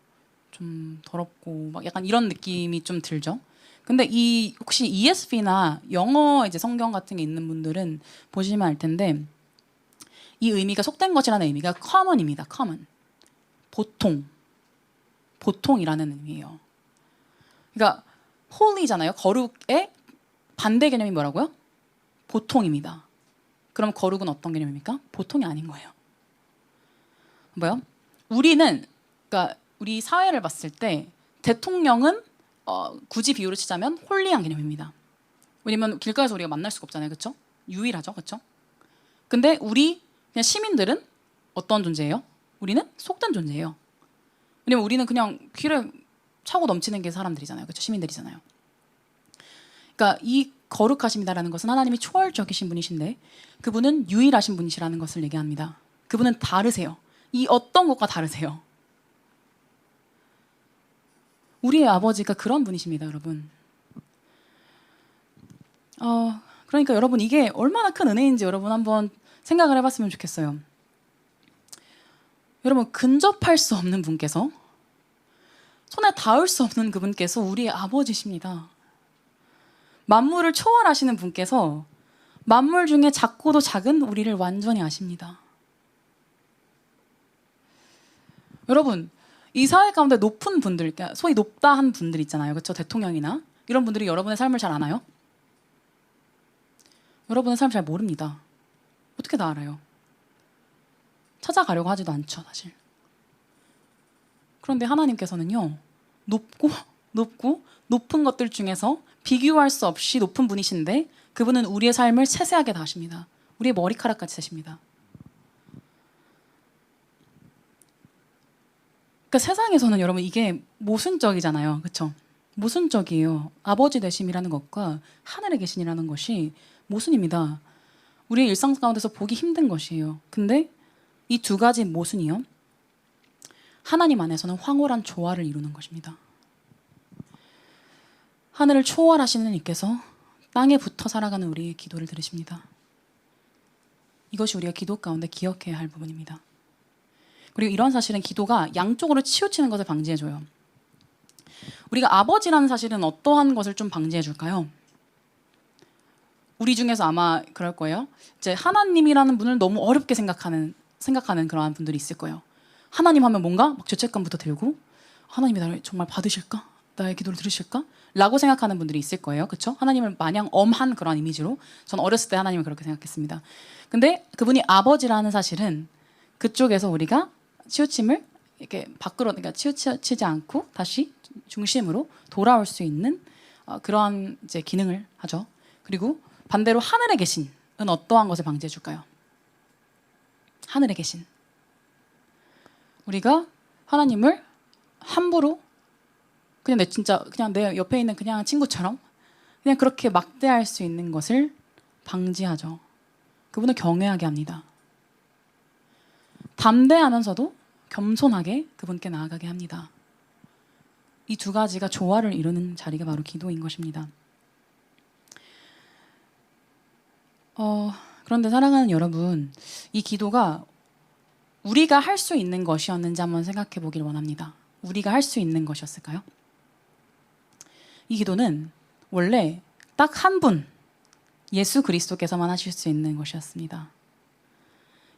좀 더럽고 막 약간 이런 느낌이 좀 들죠. 근데 이 혹시 ESV나 영어 이제 성경 같은 게 있는 분들은 보시면 알 텐데 이 의미가 속된 것이라는 의미가 common입니다. common. 보통이라는 의미예요. 그러니까 holy잖아요. 거룩의 반대 개념이 뭐라고요? 보통입니다. 그럼 거룩은 어떤 개념입니까? 보통이 아닌 거예요. 뭐요? 우리는 그러니까 우리 사회를 봤을 때 대통령은 굳이 비유를 치자면 홀리한 개념입니다. 왜냐면 길가에서 우리가 만날 수가 없잖아요. 그렇죠? 유일하죠. 그렇죠? 근데 우리 그냥 시민들은 어떤 존재예요? 우리는 속된 존재예요. 왜냐면 우리는 그냥 길에 차고 넘치는 게 사람들이잖아요. 그렇죠? 시민들이잖아요. 그러니까 이 거룩하심이다라는 것은 하나님이 초월적이신 분이신데 그분은 유일하신 분이시라는 것을 얘기합니다. 그분은 다르세요. 이 어떤 것과 다르세요. 우리의 아버지가 그런 분이십니다, 여러분. 그러니까 여러분 이게 얼마나 큰 은혜인지 여러분 한번 생각을 해봤으면 좋겠어요. 여러분 근접할 수 없는 분께서 손에 닿을 수 없는 그분께서 우리의 아버지십니다. 만물을 초월하시는 분께서 만물 중에 작고도 작은 우리를 완전히 아십니다. 여러분 이 사회 가운데 높은 분들, 그러니까 소위 높다 한 분들 있잖아요. 그렇죠? 대통령이나 이런 분들이 여러분의 삶을 잘 아나요? 여러분의 삶을 잘 모릅니다. 어떻게 다 알아요? 찾아가려고 하지도 않죠, 사실. 그런데 하나님께서는요, 높은 것들 중에서 비교할 수 없이 높은 분이신데 그분은 우리의 삶을 세세하게 다 아십니다. 우리의 머리카락까지 세십니다. 그러니까 세상에서는 여러분 이게 모순적이잖아요. 그렇죠? 모순적이에요. 아버지 되심이라는 것과 하늘에 계신이라는 것이 모순입니다. 우리의 일상 가운데서 보기 힘든 것이에요. 근데 이 두 가지 모순이요. 하나님 안에서는 황홀한 조화를 이루는 것입니다. 하늘을 초월하시는 이께서 땅에 붙어 살아가는 우리의 기도를 들으십니다. 이것이 우리가 기도 가운데 기억해야 할 부분입니다. 그리고 이런 사실은 기도가 양쪽으로 치우치는 것을 방지해줘요. 우리가 아버지라는 사실은 어떠한 것을 좀 방지해줄까요? 우리 중에서 아마 그럴 거예요. 이제 하나님이라는 분을 너무 어렵게 생각하는 그러한 분들이 있을 거예요. 하나님 하면 뭔가 막 죄책감부터 들고 하나님이 나를 정말 받으실까? 나의 기도를 들으실까? 라고 생각하는 분들이 있을 거예요. 그렇죠? 하나님을 마냥 엄한 그런 이미지로 전 어렸을 때 하나님을 그렇게 생각했습니다. 근데 그분이 아버지라는 사실은 그쪽에서 우리가 치우침을 이렇게 밖으로 그러니까 치우치지 않고 다시 중심으로 돌아올 수 있는 그러한 이제 기능을 하죠. 그리고 반대로 하늘에 계신은 어떠한 것을 방지해 줄까요? 하늘에 계신 우리가 하나님을 함부로 그냥 내 옆에 있는 그냥 친구처럼 그냥 그렇게 막대할 수 있는 것을 방지하죠. 그분을 경외하게 합니다. 담대하면서도 겸손하게 그분께 나아가게 합니다. 이 두 가지가 조화를 이루는 자리가 바로 기도인 것입니다. 그런데 사랑하는 여러분, 이 기도가 우리가 할 수 있는 것이었는지 한번 생각해 보기를 원합니다. 우리가 할 수 있는 것이었을까요? 이 기도는 원래 딱 한 분, 예수 그리스도께서만 하실 수 있는 것이었습니다.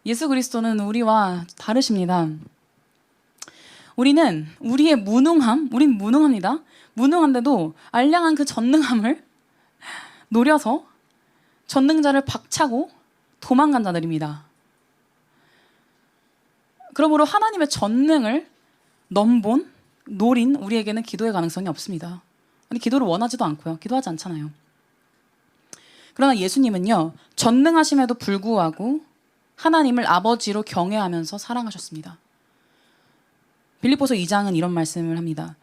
예수 그리스도는 우리와 다르십니다. 우리는 우리의 우린 무능합니다. 무능한데도 알량한 그 전능함을 노려서 전능자를 박차고 도망간 자들입니다. 그러므로 하나님의 전능을 노린 우리에게는 기도의 가능성이 없습니다. 아니, 기도를 원하지도 않고요. 기도하지 않잖아요. 그러나 예수님은요, 전능하심에도 불구하고 하나님을 아버지로 경외하면서 사랑하셨습니다. 빌립보서 2장은 이런 말씀을 합니다.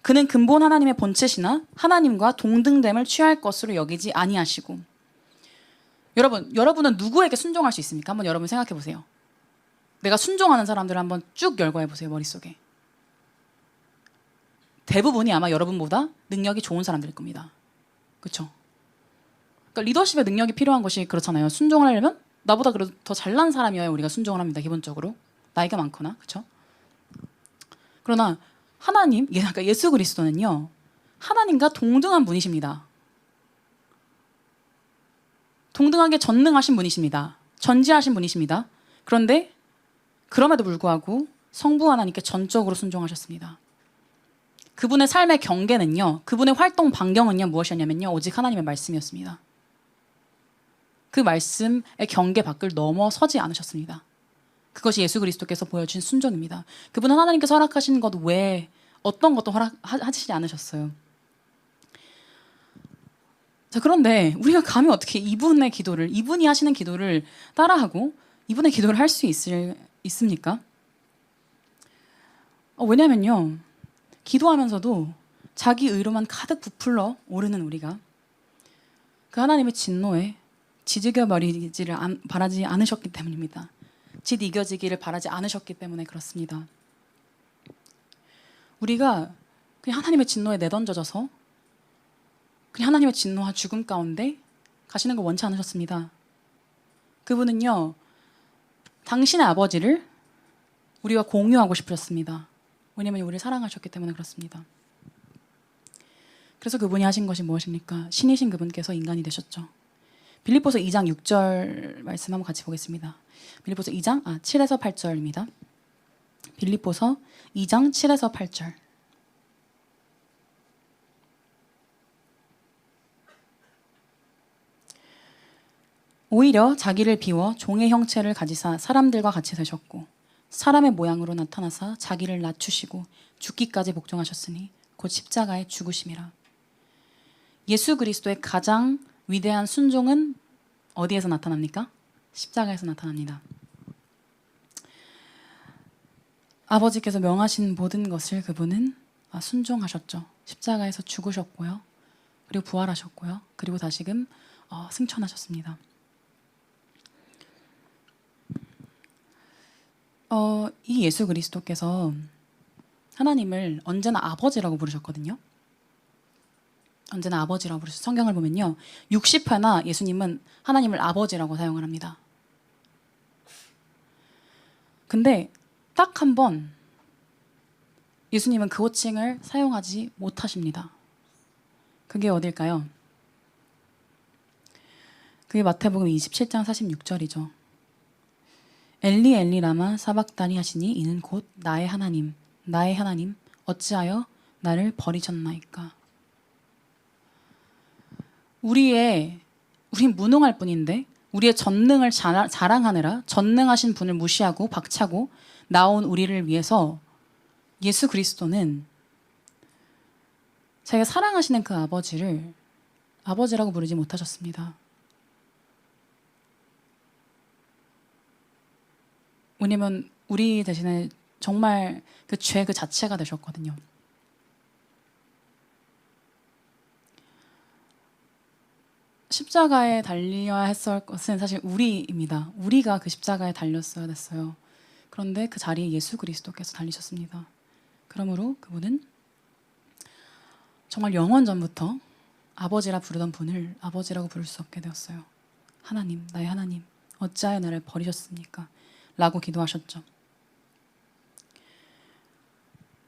그는 근본 하나님의 본체시나 하나님과 동등됨을 취할 것으로 여기지 아니하시고. 여러분은 누구에게 순종할 수 있습니까? 한번 여러분 생각해 보세요. 내가 순종하는 사람들을 한번 쭉 열거해 보세요. 머릿속에. 대부분이 아마 여러분보다 능력이 좋은 사람들일 겁니다. 그렇죠? 그러니까 리더십의 능력이 필요한 것이 그렇잖아요. 순종을 하려면 나보다 그래도 더 잘난 사람이어야 우리가 순종을 합니다. 기본적으로. 나이가 많거나. 그렇죠? 그러나 하나님, 그러니까 예수 그리스도는요. 하나님과 동등한 분이십니다. 동등하게 전능하신 분이십니다. 전지하신 분이십니다. 그런데 그럼에도 불구하고 성부 하나님께 전적으로 순종하셨습니다. 그분의 삶의 경계는요. 그분의 활동 반경은요. 무엇이었냐면요. 오직 하나님의 말씀이었습니다. 그 말씀의 경계 밖을 넘어서지 않으셨습니다. 그것이 예수 그리스도께서 보여주신 순종입니다. 그분은 하나님께서 허락하신 것 외에 어떤 것도 허락하시지 않으셨어요. 자, 그런데 우리가 감히 어떻게 이분이 하시는 기도를 따라하고 이분의 기도를 할 수 있습니까? 왜냐면요. 기도하면서도 자기 의로만 가득 부풀러 오르는 우리가 그 하나님의 진노에 지지겨 버리지를 바라지 않으셨기 때문입니다. 짓 이겨지기를 바라지 않으셨기 때문에 그렇습니다. 우리가 그냥 하나님의 진노에 내던져져서 그냥 하나님의 진노와 죽음 가운데 가시는 걸 원치 않으셨습니다. 그분은요. 당신의 아버지를 우리와 공유하고 싶으셨습니다. 왜냐하면 우리를 사랑하셨기 때문에 그렇습니다. 그래서 그분이 하신 것이 무엇입니까? 신이신 그분께서 인간이 되셨죠. 빌립보서 2장 6절 말씀 한번 같이 보겠습니다. 빌립보서 2장 7에서 8절입니다. 빌립보서 2장 7에서 8절. 오히려 자기를 비워 종의 형체를 가지사 사람들과 같이 되셨고 사람의 모양으로 나타나사 자기를 낮추시고 죽기까지 복종하셨으니 곧 십자가에 죽으심이라. 예수 그리스도의 가장 위대한 순종은 어디에서 나타납니까? 십자가에서 나타납니다. 아버지께서 명하신 모든 것을 그분은 순종하셨죠. 십자가에서 죽으셨고요. 그리고 부활하셨고요. 그리고 다시금 승천하셨습니다. 이 예수 그리스도께서 하나님을 언제나 아버지라고 부르셨거든요. 언제나 아버지라고 부르셨어요. 성경을 보면요. 60회나 예수님은 하나님을 아버지라고 사용을 합니다. 근데 딱 한 번 예수님은 그 호칭을 사용하지 못하십니다. 그게 어딜까요? 그게 마태복음 27장 46절이죠. 엘리 엘리 라마 사박다니 하시니 이는 곧 나의 하나님 어찌하여 나를 버리셨나이까. 우린 무능할 뿐인데 우리의 전능을 자랑하느라 전능하신 분을 무시하고 박차고 나온 우리를 위해서 예수 그리스도는 자기가 사랑하시는 그 아버지를 아버지라고 부르지 못하셨습니다. 왜냐면 우리 대신에 정말 그 죄 그 자체가 되셨거든요. 십자가에 달려야 했을 것은 사실 우리입니다. 우리가 그 십자가에 달렸어야 됐어요. 그런데 그 자리에 예수 그리스도께서 달리셨습니다. 그러므로 그분은 정말 영원 전부터 아버지라 부르던 분을 아버지라고 부를 수 없게 되었어요. 하나님, 나의 하나님, 어찌하여 나를 버리셨습니까? 라고 기도하셨죠.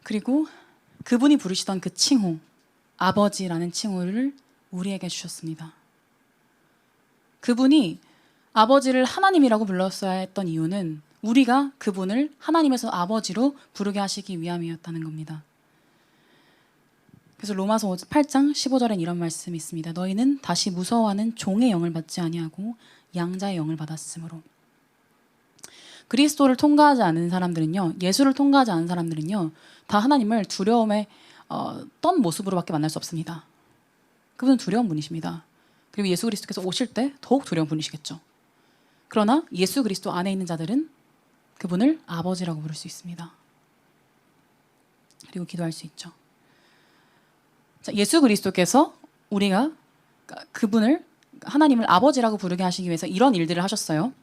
그리고 그분이 부르시던 그 칭호, 아버지라는 칭호를 우리에게 주셨습니다. 그분이 아버지를 하나님이라고 불렀어야 했던 이유는 우리가 그분을 하나님에서 아버지로 부르게 하시기 위함이었다는 겁니다. 그래서 로마서 8장 15절엔 이런 말씀이 있습니다. 너희는 다시 무서워하는 종의 영을 받지 아니하고 양자의 영을 받았으므로. 그리스도를 통과하지 않은 사람들은요, 예수를 통과하지 않은 사람들은요, 다 하나님을 두려움에 떤 모습으로밖에 만날 수 없습니다. 그분은 두려운 분이십니다. 그리고 예수 그리스도께서 오실 때 더욱 두려운 분이시겠죠. 그러나 예수 그리스도 안에 있는 자들은 그분을 아버지라고 부를 수 있습니다. 그리고 기도할 수 있죠. 자, 예수 그리스도께서 우리가 그분을 하나님을 아버지라고 부르게 하시기 위해서 이런 일들을 하셨어요.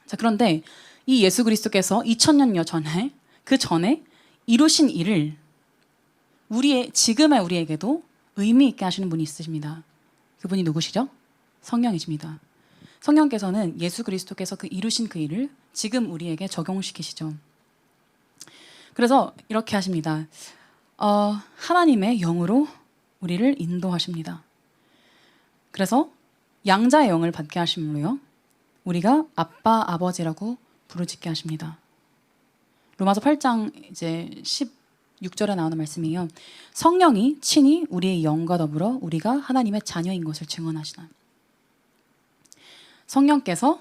자, 그런데 이 예수 그리스도께서 2000년여 전에 그 전에 이루신 일을 지금의 우리에게도 의미 있게 하시는 분이 있으십니다. 그분이 누구시죠? 성령이십니다. 성령께서는 예수 그리스도께서 이루신 그 일을 지금 우리에게 적용시키시죠. 그래서 이렇게 하십니다. 하나님의 영으로 우리를 인도하십니다. 그래서 양자의 영을 받게 하심으로요, 우리가 아빠, 아버지라고 부르짖게 하십니다. 로마서 8장 이제 16절에 나오는 말씀이에요. 성령이 친히 우리의 영과 더불어 우리가 하나님의 자녀인 것을 증언하시나. 성령께서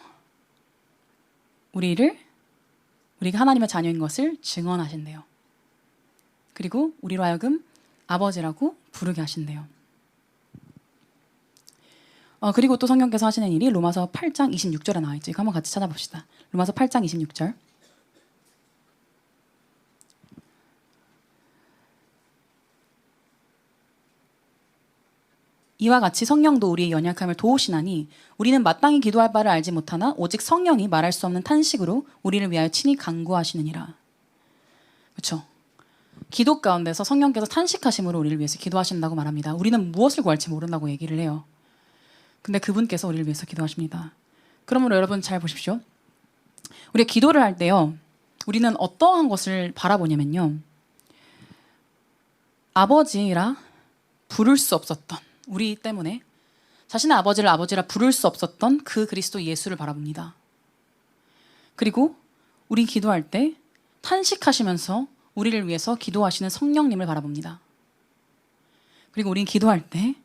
우리가 하나님의 자녀인 것을 증언하신대요. 그리고 우리로 하여금 아버지라고 부르게 하신대요. 그리고 또 성령께서 하시는 일이 로마서 8장 26절에 나와 있죠. 이거 한번 같이 찾아봅시다. 로마서 8장 26절. 이와 같이 성령도 우리의 연약함을 도우시나니 우리는 마땅히 기도할 바를 알지 못하나 오직 성령이 말할 수 없는 탄식으로 우리를 위하여 친히 간구하시느니라. 그렇죠? 기도 가운데서 성령께서 탄식하심으로 우리를 위해서 기도하신다고 말합니다. 우리는 무엇을 구할지 모른다고 얘기를 해요. 근데 그분께서 우리를 위해서 기도하십니다. 그러므로 여러분 잘 보십시오. 우리가 기도를 할 때요, 우리는 어떠한 것을 바라보냐면요, 아버지라 부를 수 없었던, 우리 때문에 자신의 아버지를 아버지라 부를 수 없었던 그 그리스도 예수를 바라봅니다. 그리고 우리 기도할 때 탄식하시면서 우리를 위해서 기도하시는 성령님을 바라봅니다. 그리고 우리는 기도할 때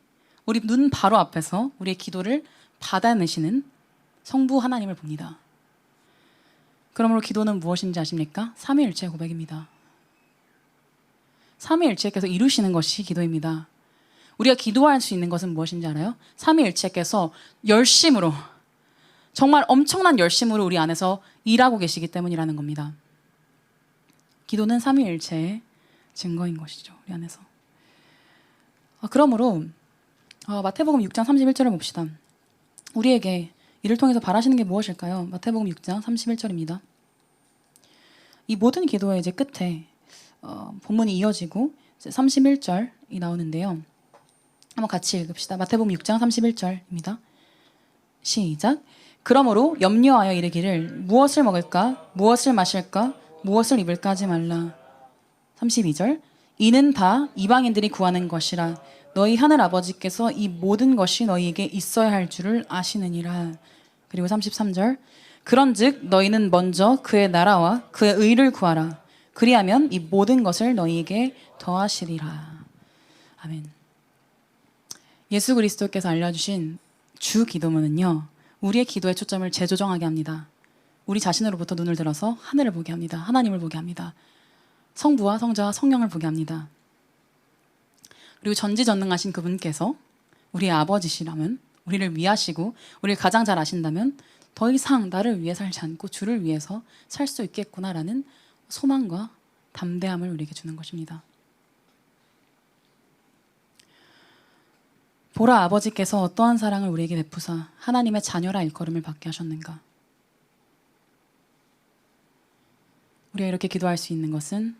우리 눈 바로 앞에서 우리의 기도를 받아내시는 성부 하나님을 봅니다. 그러므로 기도는 무엇인지 아십니까? 삼위일체의 고백입니다. 삼위일체께서 이루시는 것이 기도입니다. 우리가 기도할 수 있는 것은 무엇인지 알아요? 삼위일체께서 열심으로, 정말 엄청난 열심으로 우리 안에서 일하고 계시기 때문이라는 겁니다. 기도는 삼위일체의 증거인 것이죠, 우리 안에서. 그러므로 마태복음 6장 31절을 봅시다. 우리에게 이를 통해서 바라시는 게 무엇일까요? 마태복음 6장 31절입니다. 이 모든 기도의 이제 끝에 본문이 이어지고 이제 31절이 나오는데요. 한번 같이 읽읍시다. 마태복음 6장 31절입니다. 시작. 그러므로 염려하여 이르기를 무엇을 먹을까, 무엇을 마실까, 무엇을 입을까 하지 말라. 32절. 이는 다 이방인들이 구하는 것이라. 너희 하늘 아버지께서 이 모든 것이 너희에게 있어야 할 줄을 아시느니라. 그리고 33절. 그런즉 너희는 먼저 그의 나라와 그의 의를 구하라. 그리하면 이 모든 것을 너희에게 더하시리라. 아멘. 예수 그리스도께서 알려주신 주 기도문은요, 우리의 기도의 초점을 재조정하게 합니다. 우리 자신으로부터 눈을 들어서 하늘을 보게 합니다. 하나님을 보게 합니다. 성부와 성자와 성령을 보게 합니다. 그리고 전지전능하신 그분께서 우리의 아버지시라면, 우리를 위하시고 우리를 가장 잘 아신다면 더 이상 나를 위해 살지 않고 주를 위해서 살 수 있겠구나라는 소망과 담대함을 우리에게 주는 것입니다. 보라, 아버지께서 어떠한 사랑을 우리에게 베푸사 하나님의 자녀라 일컬음을 받게 하셨는가. 우리가 이렇게 기도할 수 있는 것은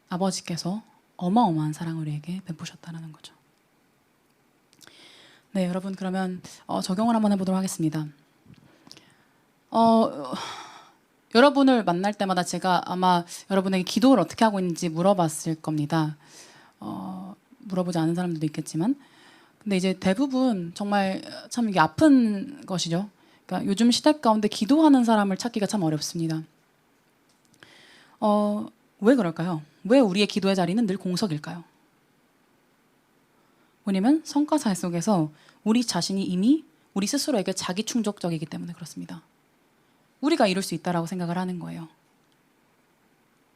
아버지께서 어마어마한 사랑을 우리에게 베푸셨다는 거죠. 네, 여러분, 그러면 적용을 한번 해보도록 하겠습니다. 여러분을 만날 때마다 제가 아마 여러분에게 기도를 어떻게 하고 있는지 물어봤을 겁니다. 물어보지 않은 사람들도 있겠지만, 근데 이제 대부분 정말 참 이게 아픈 것이죠. 그러니까 요즘 시대 가운데 기도하는 사람을 찾기가 참 어렵습니다. 왜 그럴까요? 왜 우리의 기도의 자리는 늘 공석일까요? 왜냐면 성과사회 속에서 우리 자신이 이미 우리 스스로에게 자기 충족적이기 때문에 그렇습니다. 우리가 이룰 수 있다라고 생각을 하는 거예요.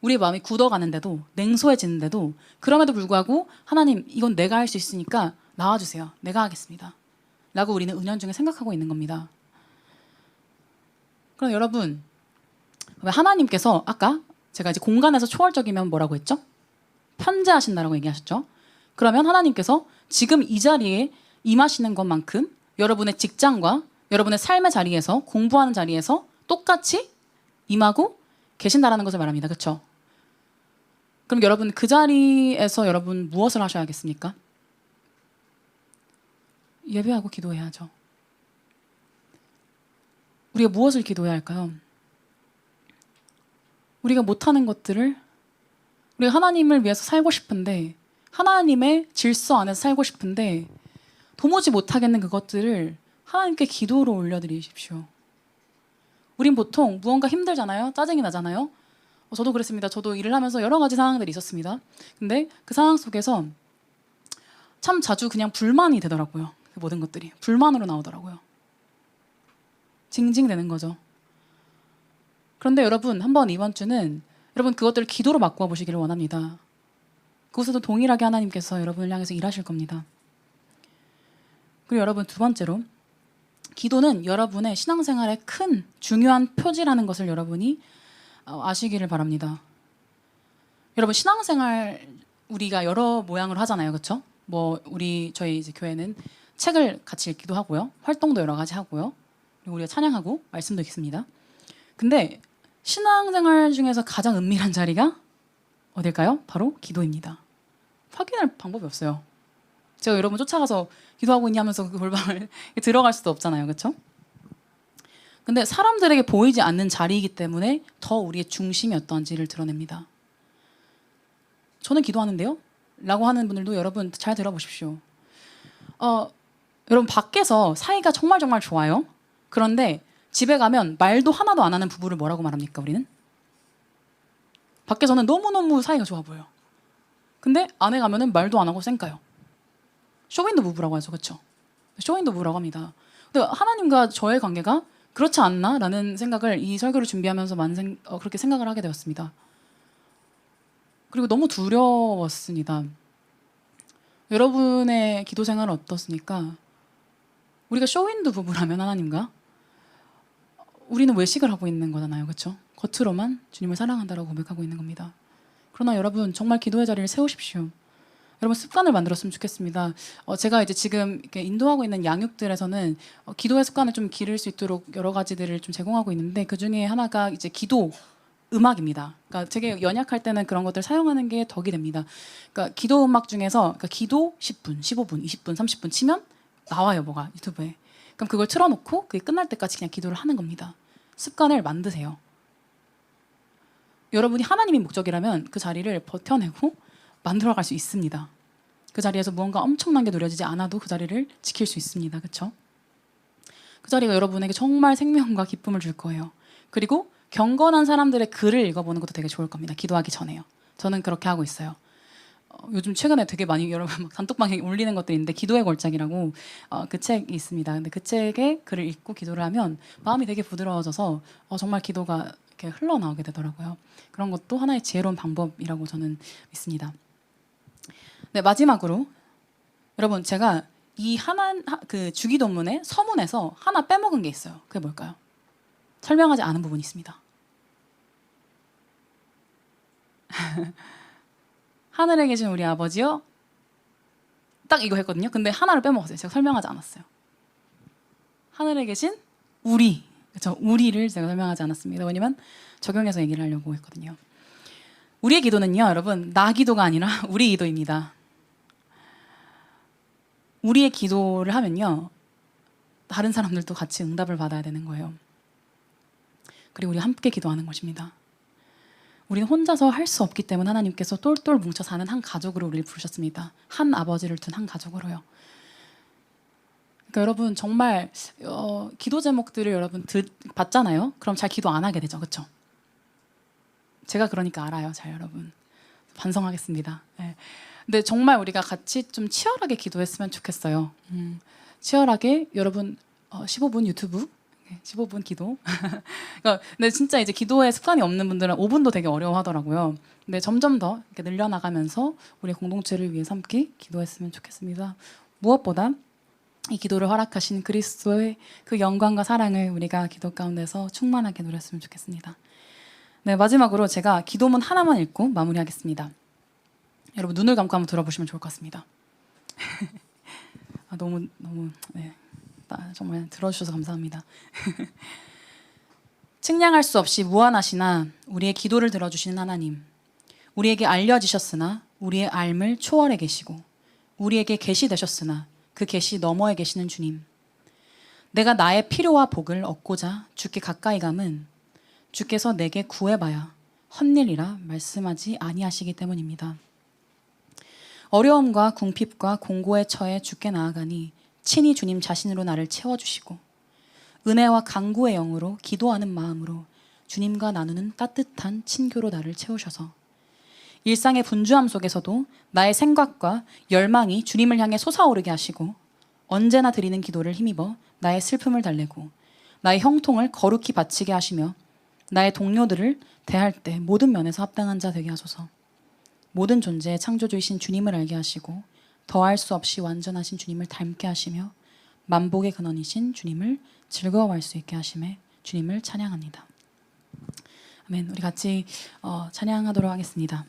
우리의 마음이 굳어가는데도, 냉소해지는데도, 그럼에도 불구하고 하나님, 이건 내가 할 수 있으니까 나와주세요. 내가 하겠습니다. 라고 우리는 은연중에 생각하고 있는 겁니다. 그럼 여러분, 하나님께서 아까 제가 이제 공간에서 초월적이면 뭐라고 했죠? 편재하신다라고 얘기하셨죠. 그러면 하나님께서 지금 이 자리에 임하시는 것만큼 여러분의 직장과 여러분의 삶의 자리에서 공부하는 자리에서 똑같이 임하고 계신다라는 것을 말합니다. 그렇죠? 그럼 여러분 그 자리에서 여러분 무엇을 하셔야겠습니까? 예배하고 기도해야죠. 우리가 무엇을 기도해야 할까요? 우리가 못하는 것들을 우리가 하나님을 위해서 살고 싶은데 하나님의 질서 안에서 살고 싶은데 도무지 못하겠는 그것들을 하나님께 기도로 올려드리십시오. 우린 보통 무언가 힘들잖아요. 짜증이 나잖아요. 저도 그랬습니다. 저도 일을 하면서 여러 가지 상황들이 있었습니다. 근데 그 상황 속에서 참 자주 그냥 불만이 되더라고요. 그 모든 것들이 불만으로 나오더라고요. 징징대는 거죠. 그런데 여러분 한번 이번 주는 여러분 그것들을 기도로 바꾸어 보시기를 원합니다. 그곳에도 동일하게 하나님께서 여러분을 향해서 일하실 겁니다. 그리고 여러분 두 번째로 기도는 여러분의 신앙생활의 큰 중요한 표지라는 것을 여러분이 아시기를 바랍니다. 여러분 신앙생활 우리가 여러 모양으로 하잖아요. 그렇죠? 뭐 저희 이제 교회는 책을 같이 읽기도 하고요. 활동도 여러 가지 하고요. 그리고 우리가 찬양하고 말씀도 읽습니다. 근데 신앙생활 중에서 가장 은밀한 자리가 어딜까요? 바로 기도입니다. 확인할 방법이 없어요. 제가 여러분 쫓아가서 기도하고 있냐 하면서 그 골방을 들어갈 수도 없잖아요. 그렇죠? 근데 사람들에게 보이지 않는 자리이기 때문에 더 우리의 중심이 어떠한지를 드러냅니다. 저는 기도하는데요? 라고 하는 분들도 여러분 잘 들어보십시오. 여러분 밖에서 사이가 정말 정말 좋아요. 그런데 집에 가면 말도 하나도 안 하는 부부를 뭐라고 말합니까 우리는? 밖에서는 너무너무 사이가 좋아 보여요. 근데 안에 가면은 말도 안 하고 쌩까요. 쇼윈도 부부라고 하죠. 그렇죠? 쇼윈도 부부라고 합니다. 근데 하나님과 저의 관계가 그렇지 않나? 라는 생각을 이 설교를 준비하면서 그렇게 생각을 하게 되었습니다. 그리고 너무 두려웠습니다. 여러분의 기도 생활은 어떻습니까? 우리가 쇼윈도 부부라면 하나님과 우리는 외식을 하고 있는 거잖아요. 그렇죠? 겉으로만 주님을 사랑한다라고 고백하고 있는 겁니다. 그러나 여러분 정말 기도의 자리를 세우십시오. 여러분 습관을 만들었으면 좋겠습니다. 제가 이제 지금 이렇게 인도하고 있는 양육들에서는 기도의 습관을 좀 기를 수 있도록 여러 가지들을 좀 제공하고 있는데 그 중에 하나가 이제 기도 음악입니다. 그러니까 되게 연약할 때는 그런 것들 사용하는 게 덕이 됩니다. 그러니까 기도 음악 중에서 그러니까 기도 10분, 15분, 20분, 30분 치면 나와요, 뭐가 유튜브에. 그럼 그걸 틀어놓고 그게 끝날 때까지 그냥 기도를 하는 겁니다. 습관을 만드세요. 여러분이 하나님이 목적이라면 그 자리를 버텨내고 만들어갈 수 있습니다. 그 자리에서 무언가 엄청난 게 노려지지 않아도 그 자리를 지킬 수 있습니다. 그렇죠? 그 자리가 여러분에게 정말 생명과 기쁨을 줄 거예요. 그리고 경건한 사람들의 글을 읽어보는 것도 되게 좋을 겁니다. 기도하기 전에요. 저는 그렇게 하고 있어요. 요즘 최근에 되게 많이 여러분 막 단톡방에 올리는 것들이 있는데 기도의 걸작이라고 그 책이 있습니다. 근데 그 책의 글을 읽고 기도를 하면 마음이 되게 부드러워져서 정말 기도가 이렇게 흘러나오게 되더라고요. 그런 것도 하나의 지혜로운 방법이라고 저는 믿습니다. 네, 마지막으로 여러분 제가 이 그 주기도문의 서문에서 하나 빼먹은 게 있어요. 그게 뭘까요? 설명하지 않은 부분이 있습니다. 하늘에 계신 우리 아버지요. 딱 이거 했거든요. 근데 하나를 빼먹었어요. 제가 설명하지 않았어요. 하늘에 계신 우리. 그렇죠? 우리를 제가 설명하지 않았습니다. 왜냐면 적용해서 얘기를 하려고 했거든요. 우리의 기도는요, 여러분, 나 기도가 아니라 우리 기도입니다. 우리의 기도를 하면요, 다른 사람들도 같이 응답을 받아야 되는 거예요. 그리고 우리 함께 기도하는 것입니다. 우리는 혼자서 할 수 없기 때문에 하나님께서 똘똘 뭉쳐 사는 한 가족으로 우리를 부르셨습니다. 한 아버지를 둔 한 가족으로요. 그러니까 여러분 정말 기도 제목들을 여러분 봤잖아요. 그럼 잘 기도 안 하게 되죠. 그렇죠? 제가 그러니까 알아요. 잘 여러분. 반성하겠습니다. 네. 근데 정말 우리가 같이 좀 치열하게 기도했으면 좋겠어요. 치열하게 여러분 15분 유튜브 15분 기도. 그러니까 근데 진짜 이제 기도에 습관이 없는 분들은 5분도 되게 어려워하더라고요. 근데 점점 더 이렇게 늘려나가면서 우리 공동체를 위해서 함께 기도했으면 좋겠습니다. 무엇보다 이 기도를 허락하신 그리스도의 그 영광과 사랑을 우리가 기도 가운데서 충만하게 누렸으면 좋겠습니다. 네, 마지막으로 제가 기도문 하나만 읽고 마무리하겠습니다. 여러분 눈을 감고 한번 들어보시면 좋을 것 같습니다. 너무 네. 정말 들어주셔서 감사합니다. 측량할 수 없이 무한하시나 우리의 기도를 들어주시는 하나님, 우리에게 알려지셨으나 우리의 알을 초월해 계시고 우리에게 계시 되셨으나 그 계시 너머에 계시는 주님, 내가 나의 필요와 복을 얻고자 주께 가까이 감은 주께서 내게 구해봐야 헛일이라 말씀하지 아니하시기 때문입니다. 어려움과 궁핍과 공고에 처해 주께 나아가니 친히 주님 자신으로 나를 채워주시고 은혜와 간구의 영으로 기도하는 마음으로 주님과 나누는 따뜻한 친교로 나를 채우셔서 일상의 분주함 속에서도 나의 생각과 열망이 주님을 향해 솟아오르게 하시고 언제나 드리는 기도를 힘입어 나의 슬픔을 달래고 나의 형통을 거룩히 바치게 하시며 나의 동료들을 대할 때 모든 면에서 합당한 자 되게 하소서. 모든 존재의 창조주이신 주님을 알게 하시고 더할 수 없이 완전하신 주님을 닮게 하시며 만복의 근원이신 주님을 즐거워할 수 있게 하심에 주님을 찬양합니다. 아멘. 우리 같이 찬양하도록 하겠습니다.